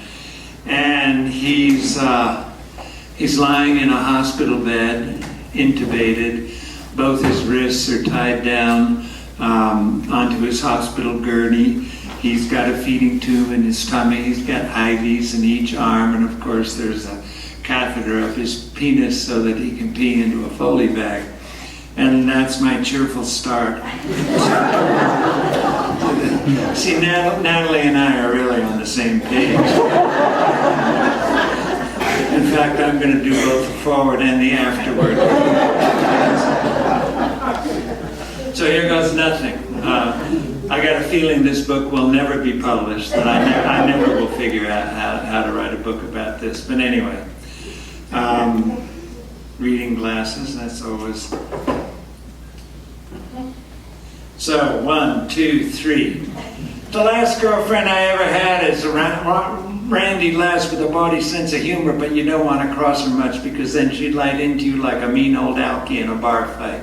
And he's lying in a hospital bed, intubated. Both his wrists are tied down onto his hospital gurney. He's got a feeding tube in his tummy. He's got IVs in each arm. And of course, there's a catheter up his penis so that he can pee into a Foley bag. And that's my cheerful start. See, Natalie and I are really on the same page. fact, I'm going to do both the forward and the afterward. So here goes nothing. I got a feeling this book will never be published, that I never will figure out how to write a book about this. But anyway, reading glasses, that's always... So, 1, 2, 3. The last girlfriend I ever had is a randy lass with a bawdy sense of humor, but you don't want to cross her much because then she'd light into you like a mean old alky in a bar fight.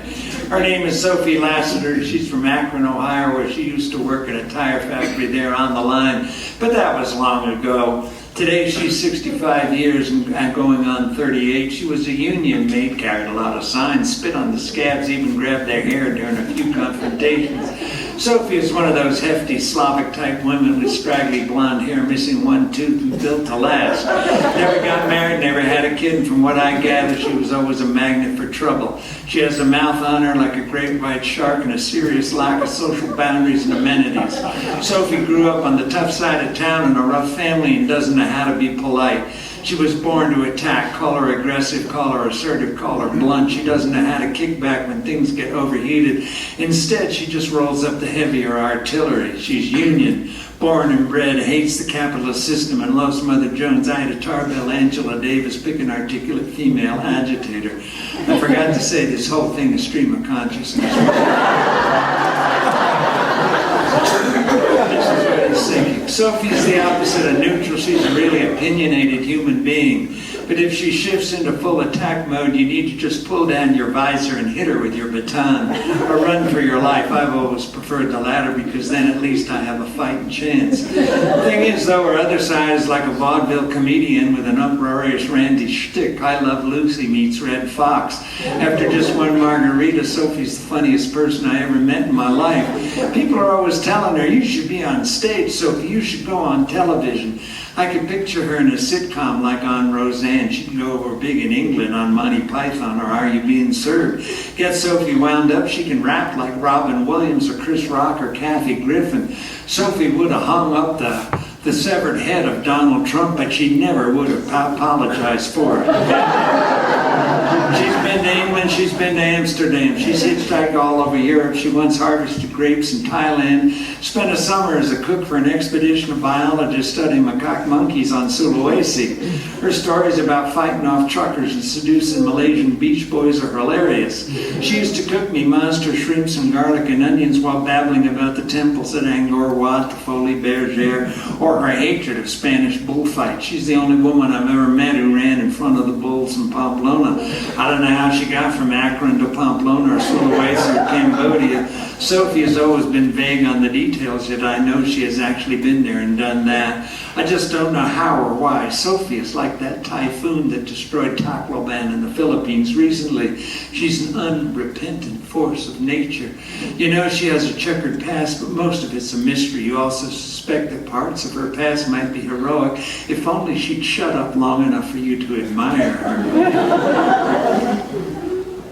Her name is Sophie Lassiter. She's from Akron, Ohio, where she used to work at a tire factory there on the line, but that was long ago. Today she's 65 years and going on 38. She was a union maid, carried a lot of signs, spit on the scabs, even grabbed their hair during a few confrontations. Sophie is one of those hefty Slavic-type women with straggly blonde hair, missing one tooth, and built to last. Never got married, never had a kid, and from what I gather, she was always a magnet for trouble. She has a mouth on her like a great white shark and a serious lack of social boundaries and amenities. Sophie grew up on the tough side of town in a rough family and doesn't know how to be polite. She was born to attack, call her aggressive, call her assertive, call her blunt. She doesn't know how to kick back when things get overheated. Instead, she just rolls up the heavier artillery. She's union, born and bred, hates the capitalist system, and loves Mother Jones, Ida Tarbell, Angela Davis, pick an articulate female agitator. I forgot to say this whole thing is stream of consciousness. This is what he's thinking. Sophie is the opposite of neutral. She's a really opinionated human being. But if she shifts into full attack mode, you need to just pull down your visor and hit her with your baton, or run for your life. I've always preferred the latter because then at least I have a fighting chance. The thing is, though, her other side is like a vaudeville comedian with an uproarious Randy shtick. I Love Lucy meets Red Fox. After just one margarita, Sophie's the funniest person I ever met in my life. People are always telling her, you should be on stage, Sophie, you should go on television. I could picture her in a sitcom like on Roseanne. She'd go over big in England on Monty Python or Are You Being Served? Get Sophie wound up, she can rap like Robin Williams or Chris Rock or Kathy Griffin. Sophie would have hung up the severed head of Donald Trump, but she never would have apologized for it. She's been to England, she's been to Amsterdam, she's hitchhiked all over Europe. She once harvested grapes in Thailand, spent a summer as a cook for an expedition of biologists studying macaque monkeys on Sulawesi. Her stories about fighting off truckers and seducing Malaysian beach boys are hilarious. She used to cook me monster shrimps and garlic and onions while babbling about the temples at Angkor Wat, the Folie Bergère, or her hatred of Spanish bullfights. She's the only woman I've ever met who ran in front of the bulls in Pamplona. I don't know how she got from Akron to Pamplona or Sulawesi or Cambodia. Sophie has always been vague on the details, yet I know she has actually been there and done that. I just don't know how or why. Sophie is like that typhoon that destroyed Tacloban in the Philippines recently. She's an unrepentant force of nature. You know she has a checkered past, but most of it's a mystery. You also suspect that parts of her past might be heroic. If only she'd shut up long enough for you to admire her.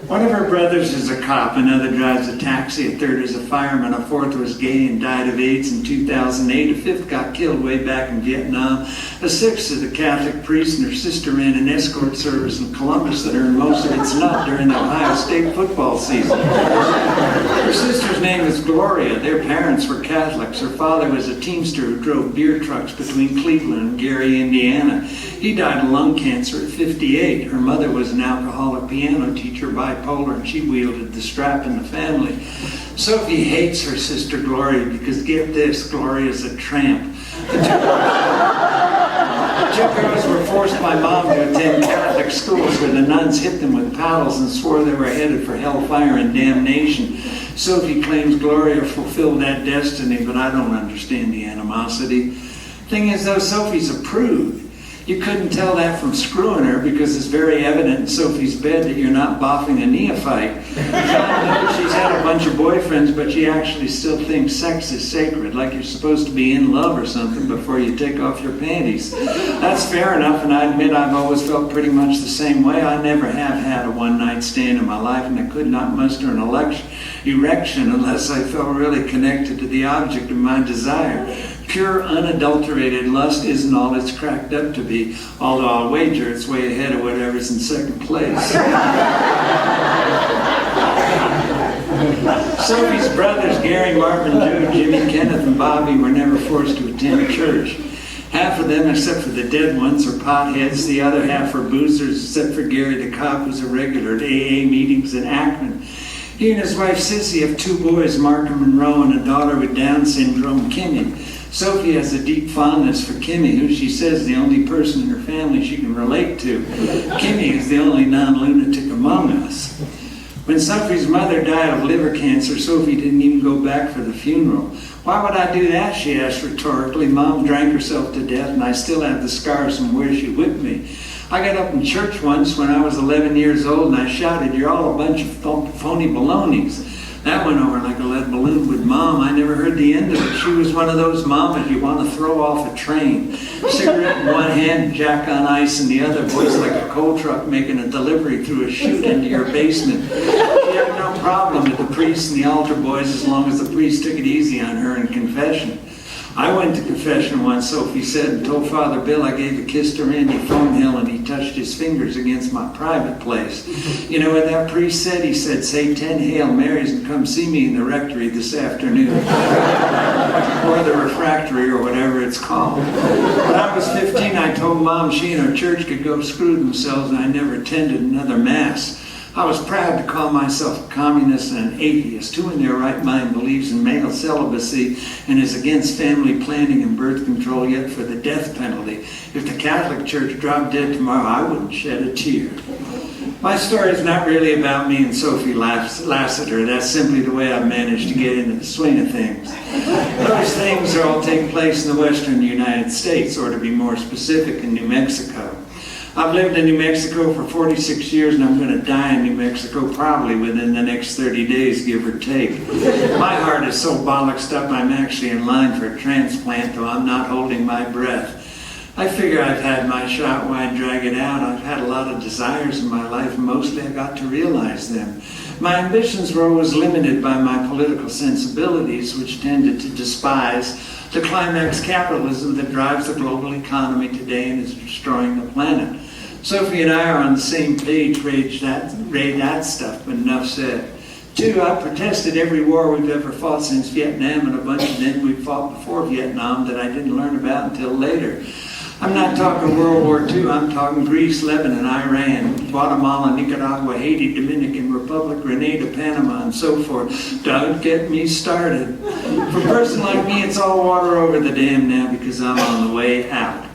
One of her brothers is a cop, another drives a taxi, a third is a fireman, a fourth was gay and died of AIDS in 2008, a fifth got killed way back in Vietnam, a sixth is a Catholic priest, and her sister ran an escort service in Columbus that earned most of its nut during the Ohio State football season. Her sister's name is Gloria. Their parents were Catholics. Her father was a teamster who drove beer trucks between Cleveland and Gary, Indiana. He died of lung cancer at 58. Her mother was an alcoholic piano teacher, bipolar, and she wielded the strap in the family. Sophie hates her sister Gloria because, get this, Gloria's a tramp. The two girls were forced by mom to attend Catholic schools where the nuns hit them with paddles and swore they were headed for hellfire and damnation. Sophie claims Gloria fulfilled that destiny, but I don't understand the animosity. Thing is, though, Sophie's a prude. You couldn't tell that from screwing her because it's very evident in Sophie's bed that you're not boffing a neophyte. John knows she's had a bunch of boyfriends, but she actually still thinks sex is sacred, like you're supposed to be in love or something before you take off your panties. That's fair enough, and I admit I've always felt pretty much the same way. I never have had a one-night stand in my life, and I could not muster an erection unless I felt really connected to the object of my desire. Pure, unadulterated lust isn't all it's cracked up to be, although I'll wager it's way ahead of whatever's in second place. Sophie's brothers, Gary, Marvin, Joe, Jimmy, Kenneth, and Bobby, were never forced to attend church. Half of them, except for the dead ones, are potheads. The other half are boozers, except for Gary the cop, who's a regular at AA meetings in Akron. He and his wife Sissy have 2 boys, Mark and Monroe, and a daughter with Down syndrome, Kimmy. Sophie has a deep fondness for Kimmy, who she says is the only person in her family she can relate to. Kimmy is the only non-lunatic among us. When Sophie's mother died of liver cancer, Sophie didn't even go back for the funeral. Why would I do that, she asked rhetorically. Mom drank herself to death, and I still have the scars from where she whipped me. I got up in church once when I was 11 years old, and I shouted, "You're all a bunch of phony balonies." That went over like a lead balloon. With Mom, I never heard the end of it. She was one of those mamas you want to throw off a train. Cigarette in one hand, Jack on ice in the other, voice like a coal truck making a delivery through a chute into your basement. She had no problem with the priest and the altar boys as long as the priest took it easy on her in confession. I went to confession once, Sophie said, and told Father Bill I gave a kiss to Randy Thornhill and he touched his fingers against my private place. You know what that priest said? He said, "Say 10 Hail Marys and come see me in the rectory this afternoon." Or the refractory, or whatever it's called. When I was 15, I told Mom she and her church could go screw themselves, and I never attended another Mass. I was proud to call myself a communist and an atheist. Who in their right mind believes in male celibacy and is against family planning and birth control, yet for the death penalty? If the Catholic Church dropped dead tomorrow, I wouldn't shed a tear. My story is not really about me and Sophie Lassiter. That's simply the way I've managed to get into the swing of things. Those things all take place in the western United States, or to be more specific, in New Mexico. I've lived in New Mexico for 46 years, and I'm going to die in New Mexico probably within the next 30 days, give or take. My heart is so bollocksed up I'm actually in line for a transplant, though I'm not holding my breath. I figure I've had my shot. Why drag it out? I've had a lot of desires in my life, and mostly I got to realize them. My ambitions were always limited by my political sensibilities, which tended to despise the climax capitalism that drives the global economy today and is destroying the planet. Sophie and I are on the same page, raid that stuff, but enough said. 2, I've protested every war we've ever fought since Vietnam, and a bunch of them we fought before Vietnam that I didn't learn about until later. I'm not talking World War II, I'm talking Greece, Lebanon, Iran, Guatemala, Nicaragua, Haiti, Dominican Republic, Grenada, Panama, and so forth. Don't get me started. For a person like me, it's all water over the dam now because I'm on the way out.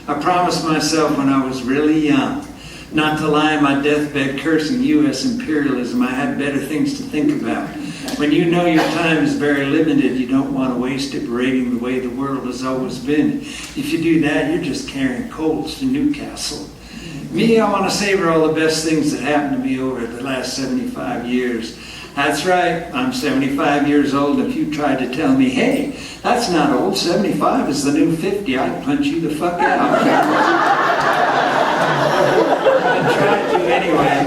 I promised myself when I was really young not to lie on my deathbed cursing U.S. imperialism. I had better things to think about. When you know your time is very limited, you don't want to waste it berating the way the world has always been. If you do that, you're just carrying coals to Newcastle. Me, I want to savor all the best things that happened to me over the last 75 years. That's right, I'm 75 years old. If you tried to tell me, hey, that's not old, 75 is the new 50, I'd punch you the fuck out. I tried to anyway.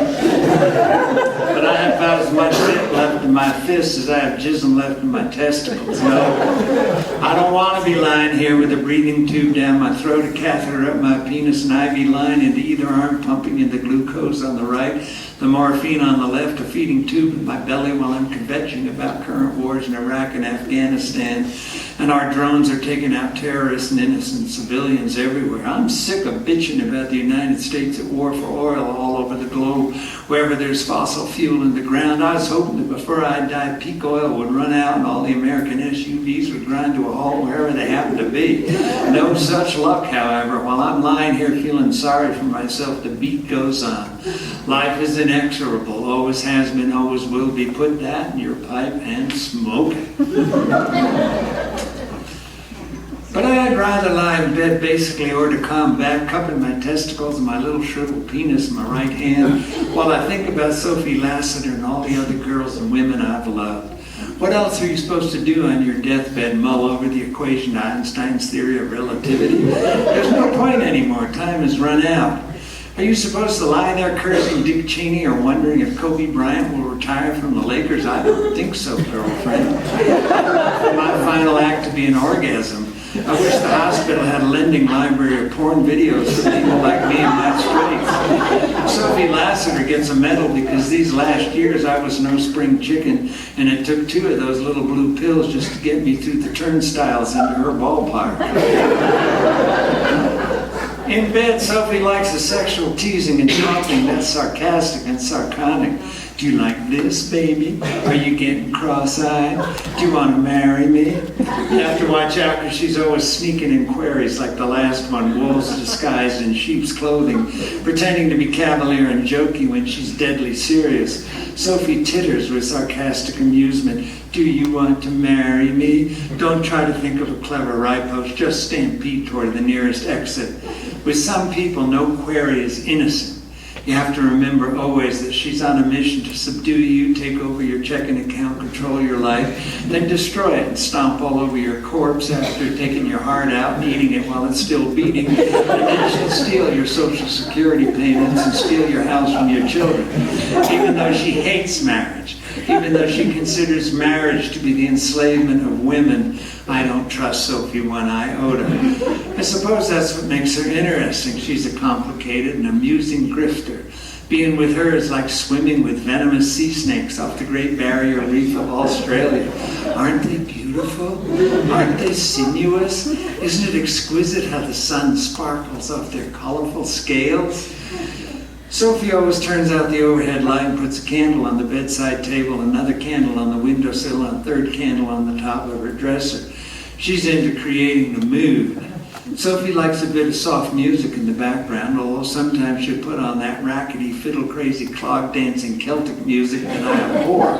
But I have about as much zip left in my fists as I have jism left in my testicles. No, I don't want to be lying here with a breathing tube down my throat, a catheter up my penis, an IV line into either arm, pumping in the glucose on the right, the morphine on the left, a feeding tube in my belly while I'm kvetching about current wars in Iraq and Afghanistan, and our drones are taking out terrorists and innocent civilians everywhere. I'm sick of bitching about the United States at war for oil all over the globe, wherever there's fossil fuel in the ground. I was hoping that before I died, peak oil would run out and all the American SUVs would grind to a halt wherever they happen to be. No such luck, however. While I'm lying here feeling sorry for myself, the beat goes on. Life is inexorable, always has been, always will be. Put that in your pipe and smoke it. But I'd rather lie in bed basically or to combat, cupping my testicles and my little shriveled penis in my right hand while I think about Sophie Lassiter and all the other girls and women I've loved. What else are you supposed to do on your deathbed? Mull over the equation to Einstein's theory of relativity? There's no point anymore. Time has run out. Are you supposed to lie there cursing Dick Cheney or wondering if Kobe Bryant will retire from the Lakers? I don't think so, girlfriend. For my final act to be an orgasm, I wish the hospital had a lending library of porn videos for people like me in my straits. Sophie Lassiter gets a medal because these last years I was no spring chicken, and it took 2 of those little blue pills just to get me through the turnstiles into her ballpark. In bed, Sophie likes the sexual teasing and taunting that's sarcastic and sardonic. Do you like this, baby? Are you getting cross-eyed? Do you want to marry me? You have to watch out because she's always sneaking in queries like the last one, wolves disguised in sheep's clothing, pretending to be cavalier and jokey when she's deadly serious. Sophie titters with sarcastic amusement. Do you want to marry me? Don't try to think of a clever riposte, just stampede toward the nearest exit. With some people, no query is innocent. You have to remember always that she's on a mission to subdue you, take over your checking account, control your life, then destroy it and stomp all over your corpse after taking your heart out and eating it while it's still beating. And then she'll steal your Social Security payments and steal your house from your children. Even though she hates marriage, even though she considers marriage to be the enslavement of women, I don't trust Sophie one iota. I suppose that's what makes her interesting. She's a complicated and amusing grifter. Being with her is like swimming with venomous sea snakes off the Great Barrier Reef of Australia. Aren't they beautiful? Aren't they sinuous? Isn't it exquisite how the sun sparkles off their colorful scales? Sophie always turns out the overhead light and puts a candle on the bedside table, another candle on the windowsill, and a third candle on the top of her dresser. She's into creating the mood. Sophie likes a bit of soft music in the background, although sometimes she'll put on that rackety, fiddle-crazy, clog-dancing Celtic music that I abhor.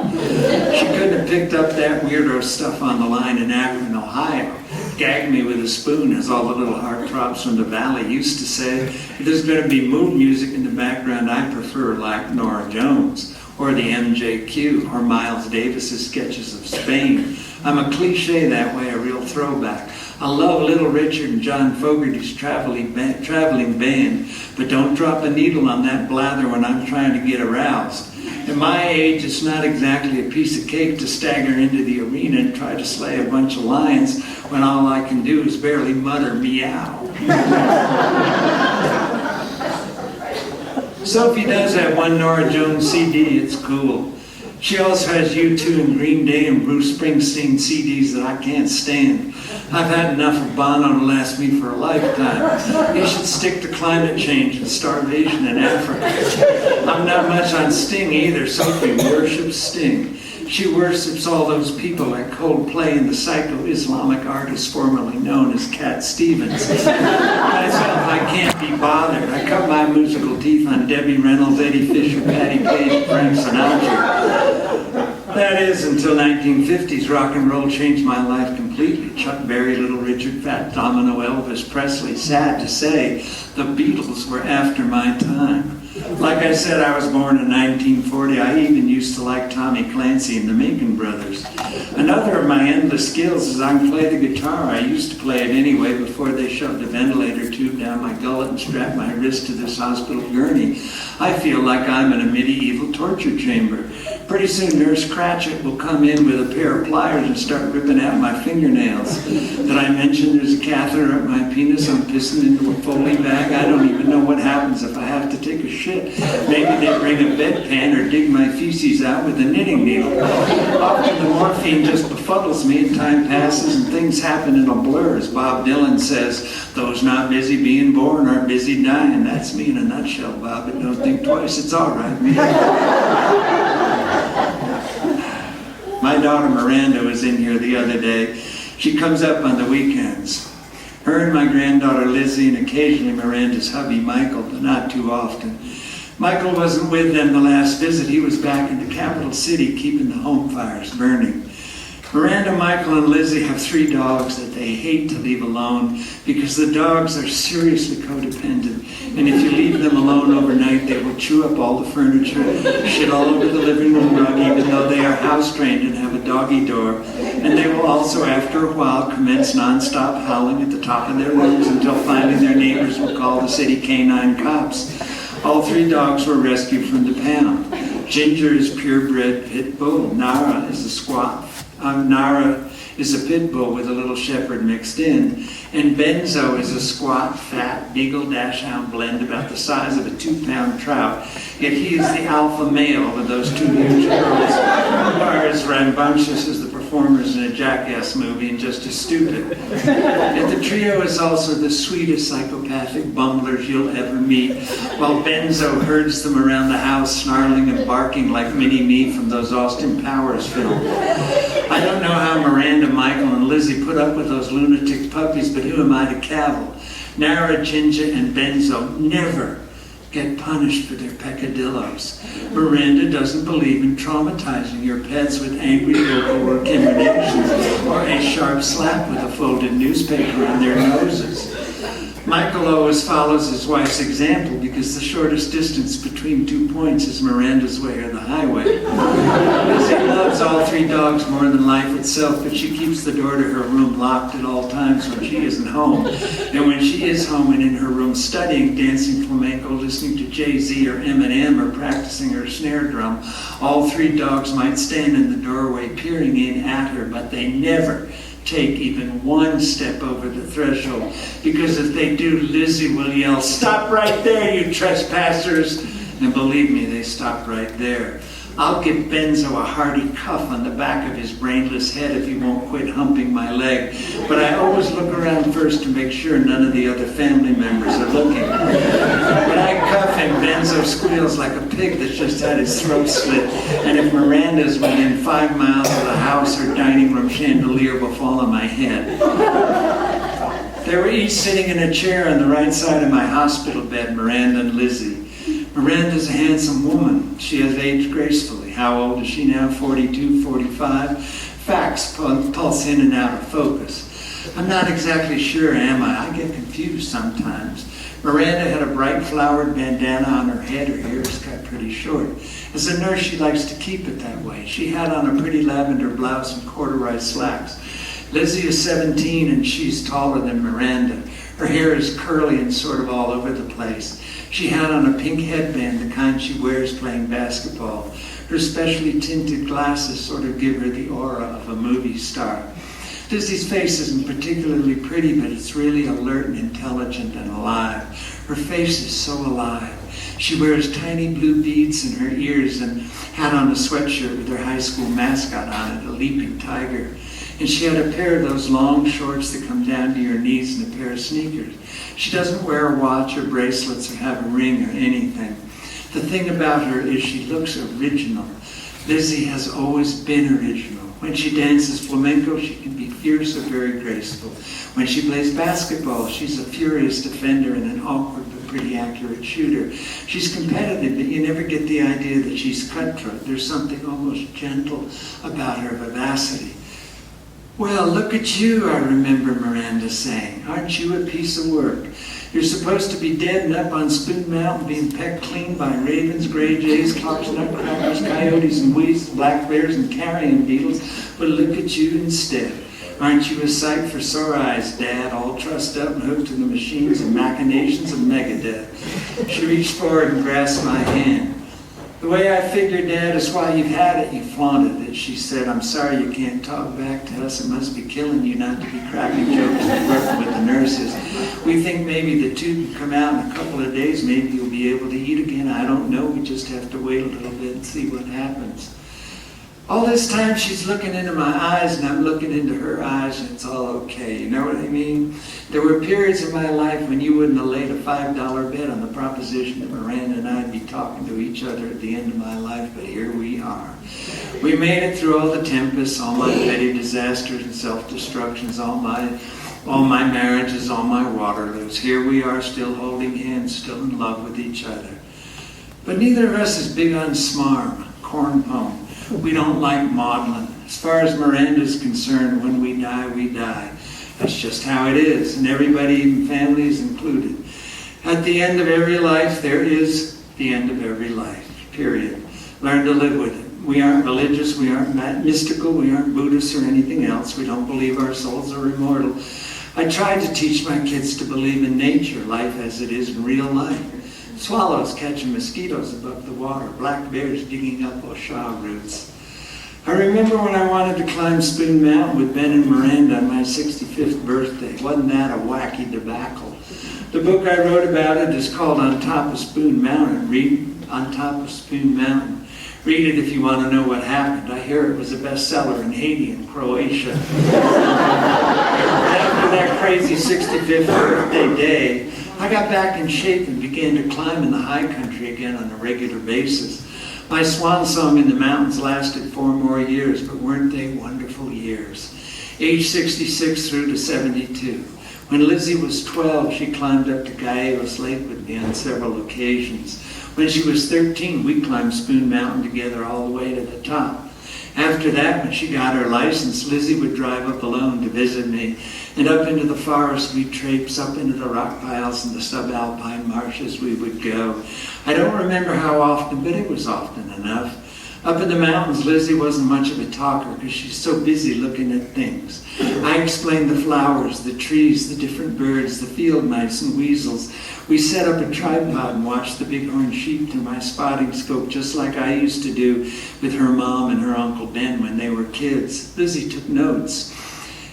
She couldn't have picked up that weirdo stuff on the line in Akron, Ohio. Gag me with a spoon, as all the little heartthrobs from the valley used to say. If there's going to be mood music in the background, I prefer like Nora Jones, or the MJQ, or Miles Davis's sketches of Spain. I'm a cliche that way, a real throwback. I love Little Richard and John Fogerty's traveling band, but don't drop a needle on that blather when I'm trying to get aroused. At my age, it's not exactly a piece of cake to stagger into the arena and try to slay a bunch of lions when all I can do is barely mutter meow. Sophie does have one Nora Jones CD, it's cool. She also has U2 and Green Day and Bruce Springsteen CDs that I can't stand. I've had enough of Bono to last me for a lifetime. You should stick to climate change and starvation in Africa. I'm not much on Sting either. Sophie worships Sting. She worships all those people like Coldplay and the psycho-Islamic artist formerly known as Cat Stevens. Myself, I can't be bothered. I cut my musical teeth on Debbie Reynolds, Eddie Fisher, Patti Page, and Frank Sinatra. That is, until 1950s, rock and roll changed my life completely. Chuck Berry, Little Richard, Fat Domino, Elvis Presley. Sad to say, the Beatles were after my time. Like I said, I was born in 1940. I even used to like Tommy Clancy and the Macon Brothers. Another of my endless skills is I can play the guitar. I used to play it anyway before they shoved a ventilator tube down my gullet and strapped my wrist to this hospital gurney. I feel like I'm in a medieval torture chamber. Pretty soon Nurse Cratchit will come in with a pair of pliers and start ripping out my fingernails. Did I mention there's a catheter up my penis? I'm pissing into a Foley bag. I don't even know what happens if I have to take a shit. Maybe they bring a bedpan or dig my feces out with a knitting needle. Often the morphine just befuddles me and time passes and things happen in a blur. As Bob Dylan says, those not busy being born are busy dying. That's me in a nutshell, Bob, but don't think twice, it's all right, man. My daughter Miranda was in here the other day. She comes up on the weekends. Her and my granddaughter Lizzie and occasionally Miranda's hubby Michael, but not too often. Michael wasn't with them the last visit. He was back in the capital city keeping the home fires burning. Miranda, Michael, and Lizzie have 3 dogs that they hate to leave alone because the dogs are seriously codependent. And if you leave them alone overnight, they will chew up all the furniture, shit all over the living room rug, even though they are house-trained and have a doggy door. And they will also, after a while, commence non-stop howling at the top of their lungs until finally their neighbors will call the city canine cops. All 3 dogs were rescued from the pound. Ginger is purebred pit bull. Nara is a is a pit bull with a little shepherd mixed in, and Benzo is a squat, fat, beagle dachshund blend about the size of a 2-pound trout, yet he is the alpha male with those 2 huge girls who are as rambunctious as the performers in a Jackass movie and just as stupid. Yet the trio is also the sweetest psychopathic bumblers you'll ever meet, while Benzo herds them around the house, snarling and barking like Mini-Me from those Austin Powers films. I don't know how Miranda, Michael, and Lizzie put up with those lunatic puppies, but who am I to cavil? Nara, Ginger, and Benzo never get punished for their peccadillos. Miranda doesn't believe in traumatizing your pets with angry vocal recriminations or a sharp slap with a folded newspaper on their noses. Michael always follows his wife's example because the shortest distance between 2 points is Miranda's way or the highway. Lizzie loves all 3 dogs more than life itself, but she keeps the door to her room locked at all times when she isn't home. And when she is home and in her room studying, dancing flamenco, listening to Jay-Z or Eminem, or practicing her snare drum, all 3 dogs might stand in the doorway peering in at her, but they never take even 1 step over the threshold, because if they do, Lizzie will yell, "Stop right there, you trespassers!" And believe me, they stop right there. I'll give Benzo a hearty cuff on the back of his brainless head if he won't quit humping my leg. But I always look around first to make sure none of the other family members are looking. When I cuff him, Benzo squeals like a pig that's just had his throat slit. And if Miranda's within 5 miles of the house, her dining room chandelier will fall on my head. They were each sitting in a chair on the right side of my hospital bed, Miranda and Lizzie. Miranda's a handsome woman. She has aged gracefully. How old is she now? 42, 45? Facts pulse in and out of focus. I'm not exactly sure, am I? I get confused sometimes. Miranda had a bright flowered bandana on her head. Her hair is cut pretty short. As a nurse, she likes to keep it that way. She had on a pretty lavender blouse and corduroy slacks. Lizzie is 17 and she's taller than Miranda. Her hair is curly and sort of all over the place. She had on a pink headband, the kind she wears playing basketball. Her specially tinted glasses sort of give her the aura of a movie star. Lizzie's face isn't particularly pretty, but it's really alert and intelligent and alive. Her face is so alive. She wears tiny blue beads in her ears and had on a sweatshirt with her high school mascot on it, a leaping tiger. And she had a pair of those long shorts that come down to your knees and a pair of sneakers. She doesn't wear a watch or bracelets or have a ring or anything. The thing about her is she looks original. Lizzie has always been original. When she dances flamenco, she can be fierce or very graceful. When she plays basketball, she's a furious defender and an awkward but pretty accurate shooter. She's competitive, but you never get the idea that she's cutthroat. There's something almost gentle about her vivacity. "Well, look at you," I remember Miranda saying. "Aren't you a piece of work? You're supposed to be dead and up on Spoon Mountain being pecked clean by ravens, gray jays, clocks, nutcrackers, coyotes, and weasels, black bears, and carrion beetles, but look at you instead. Aren't you a sight for sore eyes, Dad, all trussed up and hooked to the machines and machinations of Megadeth?" She reached forward and grasped my hand. "The way I figured, Dad, is why you've had it. You flaunted it," she said. "I'm sorry you can't talk back to us. It must be killing you not to be cracking jokes and working with the nurses. We think maybe the tube can come out in a couple of days. Maybe you'll be able to eat again. I don't know. We just have to wait a little bit and see what happens." All this time she's looking into my eyes and I'm looking into her eyes, and it's all okay. You know what I mean? There were periods in my life when you wouldn't have laid a $5 bet on the proposition that Miranda and I'd be talking to each other at the end of my life, but here we are. We made it through all the tempests, all my petty disasters and self-destructions, all my marriages, all my Waterloos. Here we are still holding hands, still in love with each other. But neither of us is big on smarm, corn pone. We don't like maudlin. As far as Miranda's concerned, when we die, we die. That's just how it is, and everybody, even family, is included. At the end of every life, there is the end of every life, period. Learn to live with it. We aren't religious, we aren't mystical, we aren't Buddhists or anything else. We don't believe our souls are immortal. I tried to teach my kids to believe in nature, life as it is in real life. Swallows catching mosquitoes above the water, black bears digging up osha roots. I remember when I wanted to climb Spoon Mountain with Ben and Miranda on my 65th birthday. Wasn't that a wacky debacle? The book I wrote about it is called On Top of Spoon Mountain. Read On Top of Spoon Mountain. Read it if you want to know what happened. I hear it was a bestseller in Haiti and Croatia. After that crazy 65th birthday day, I got back in shape and began to climb in the high country again on a regular basis. My swan song in the mountains lasted 4 more years, but weren't they wonderful years? Age 66 through to 72. When Lizzie was 12, she climbed up to Gallegos Lake with me on several occasions. When she was 13, we climbed Spoon Mountain together all the way to the top. After that, when she got her license, Lizzie would drive up alone to visit me, and up into the forest we'd traipse, up into the rock piles and the subalpine marshes we would go. I don't remember how often, but it was often enough. Up in the mountains, Lizzie wasn't much of a talker because she's so busy looking at things. I explained the flowers, the trees, the different birds, the field mice and weasels. We set up a tripod and watched the bighorn sheep through my spotting scope, just like I used to do with her mom and her Uncle Ben when they were kids. Lizzie took notes.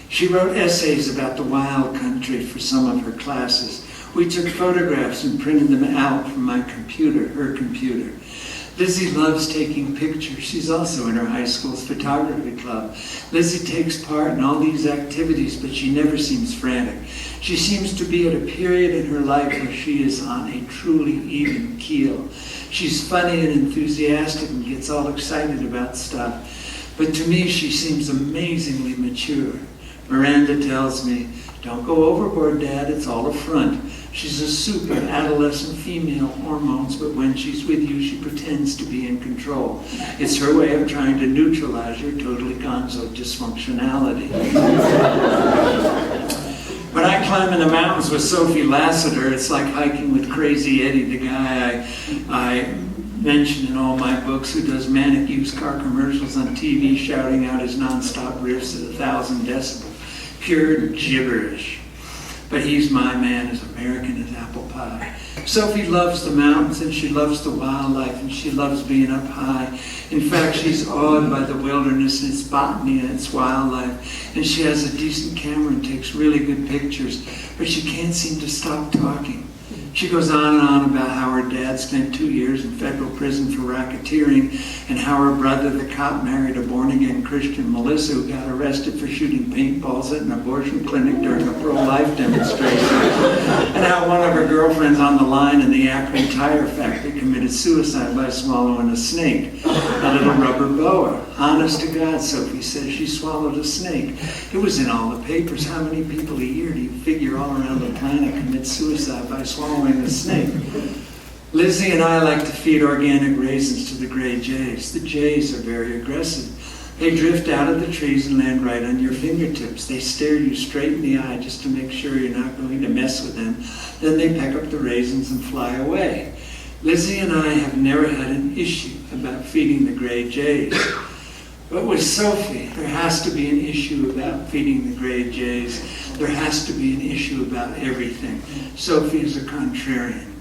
She wrote essays about the wild country for some of her classes. We took photographs and printed them out from my computer, her computer. Lizzie loves taking pictures. She's also in her high school's photography club. Lizzie takes part in all these activities, but she never seems frantic. She seems to be at a period in her life where she is on a truly even keel. She's funny and enthusiastic and gets all excited about stuff. But to me, she seems amazingly mature. Miranda tells me, "Don't go overboard, Dad, it's all a front." She's a soup of adolescent female hormones, but when she's with you, she pretends to be in control. It's her way of trying to neutralize your totally gonzo dysfunctionality. When I climb in the mountains with Sophie Lassiter, it's like hiking with Crazy Eddie, the guy I mention in all my books, who does manic used car commercials on TV, shouting out his nonstop riffs at 1,000 decibels. Pure gibberish. But he's my man, as American as apple pie. Sophie loves the mountains, and she loves the wildlife, and she loves being up high. In fact, she's awed by the wilderness and its botany and its wildlife. And she has a decent camera and takes really good pictures, but she can't seem to stop talking. She goes on and on about how her dad spent 2 years in federal prison for racketeering, and how her brother, the cop, married a born-again Christian Melissa who got arrested for shooting paintballs at an abortion clinic during a pro-life demonstration, and how one of her girlfriends on the line in the Akron tire factory committed suicide by swallowing a snake, a little rubber boa. Honest to God, Sophie says she swallowed a snake. It was in all the papers. How many people a year do you figure all around the planet commit suicide by swallowing a snake? Lizzie and I like to feed organic raisins to the gray jays. The jays are very aggressive. They drift out of the trees and land right on your fingertips. They stare you straight in the eye just to make sure you're not going to mess with them. Then they peck up the raisins and fly away. Lizzie and I have never had an issue about feeding the gray jays. But with Sophie, there has to be an issue about feeding the gray jays. There has to be an issue about everything. Sophie is a contrarian.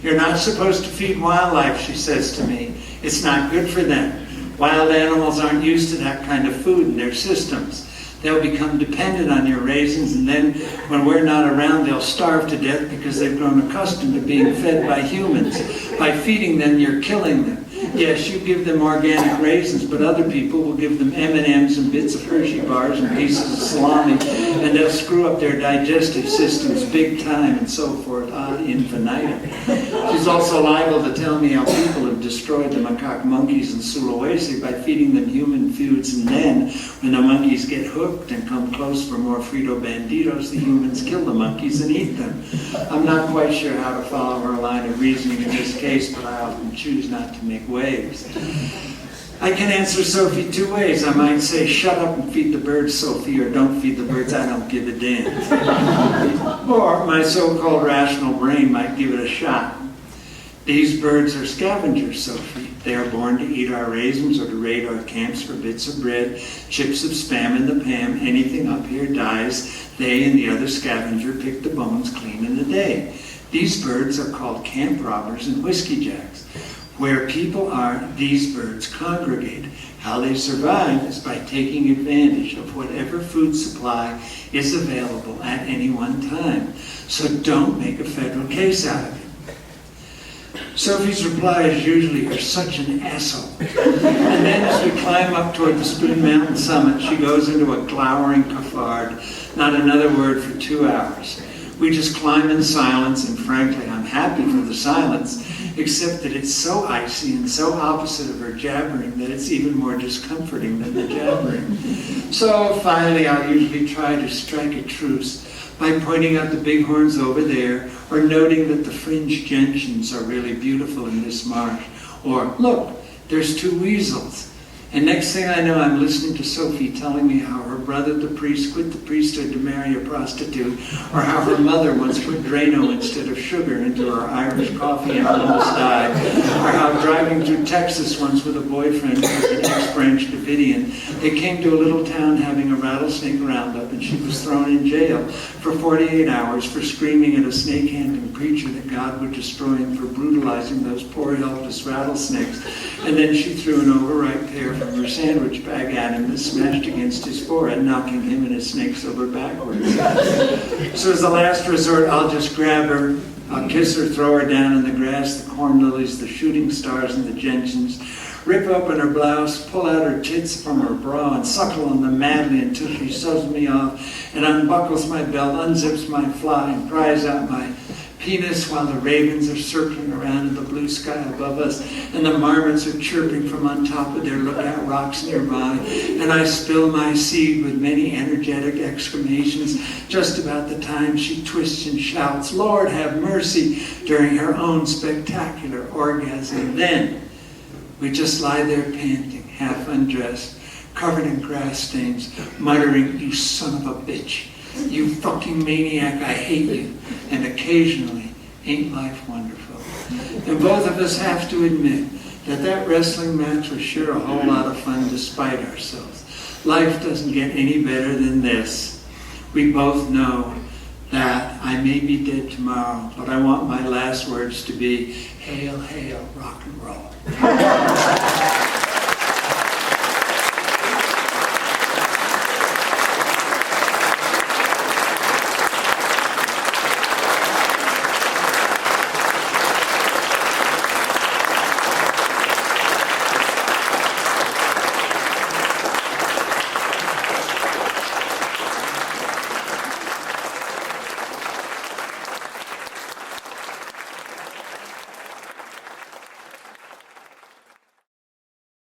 You're not supposed to feed wildlife, she says to me. It's not good for them. Wild animals aren't used to that kind of food in their systems. They'll become dependent on your raisins, and then when we're not around, they'll starve to death because they've grown accustomed to being fed by humans. By feeding them, you're killing them. Yes, you give them organic raisins, but other people will give them M&Ms and bits of Hershey bars and pieces of salami, and they'll screw up their digestive systems big time, and so forth ad infinitum. She's also liable to tell me how people have destroyed the macaque monkeys in Sulawesi by feeding them human foods, and then, when the monkeys get hooked and come close for more Frito Banditos, the humans kill the monkeys and eat them. I'm not quite sure how to follow her line of reasoning in this case, but I often choose not to make waves. I can answer Sophie 2 ways. I might say, shut up and feed the birds, Sophie, or don't feed the birds, I don't give a damn. Or my so-called rational brain might give it a shot. These birds are scavengers, Sophie. They are born to eat our raisins or to raid our camps for bits of bread, chips of Spam in the Pam. Anything up here dies. They and the other scavenger pick the bones clean in the day. These birds are called camp robbers and whiskey jacks. Where people are, these birds congregate. How they survive is by taking advantage of whatever food supply is available at any one time. So don't make a federal case out of it. Sophie's reply is usually, "You're such an asshole." And then as we climb up toward the Spoon Mountain summit, she goes into a glowering cafard, not another word for 2 hours. We just climb in silence, and frankly, I'm happy for the silence, except that it's so icy and so opposite of her jabbering that it's even more discomforting than the jabbering. So finally, I'll usually try to strike a truce by pointing out the bighorns over there, or noting that the fringed gentians are really beautiful in this marsh, or look, there's 2 weasels. And next thing I know, I'm listening to Sophie telling me how her brother, the priest, quit the priesthood to marry a prostitute, or how her mother once put Drano instead of sugar into her Irish coffee and almost died, or how driving through Texas once with a boyfriend who was an ex-branch Davidian, they came to a little town having a rattlesnake roundup, and she was thrown in jail for 48 hours for screaming at a snake-handling preacher that God would destroy him for brutalizing those poor helpless rattlesnakes. And then she threw an overripe pear from her sandwich bag at him that smashed against his forehead, knocking him and his snakes over backwards. So as a last resort, I'll just grab her, I'll kiss her, throw her down in the grass, the corn lilies, the shooting stars, and the gentians, rip open her blouse, pull out her tits from her bra, and suckle on them madly until she sews me off and unbuckles my belt, unzips my fly, and pries out my penis while the ravens are circling around in the blue sky above us, and the marmots are chirping from on top of their lookout rocks nearby, and I spill my seed with many energetic exclamations just about the time she twists and shouts, "Lord, have mercy," during her own spectacular orgasm. Then we just lie there panting, half undressed, covered in grass stains, muttering, "You son of a bitch. You fucking maniac, I hate you." And occasionally, ain't life wonderful? And both of us have to admit that that wrestling match was sure a whole lot of fun despite ourselves. Life doesn't get any better than this. We both know that I may be dead tomorrow, but I want my last words to be, "Hail, hail, rock and roll."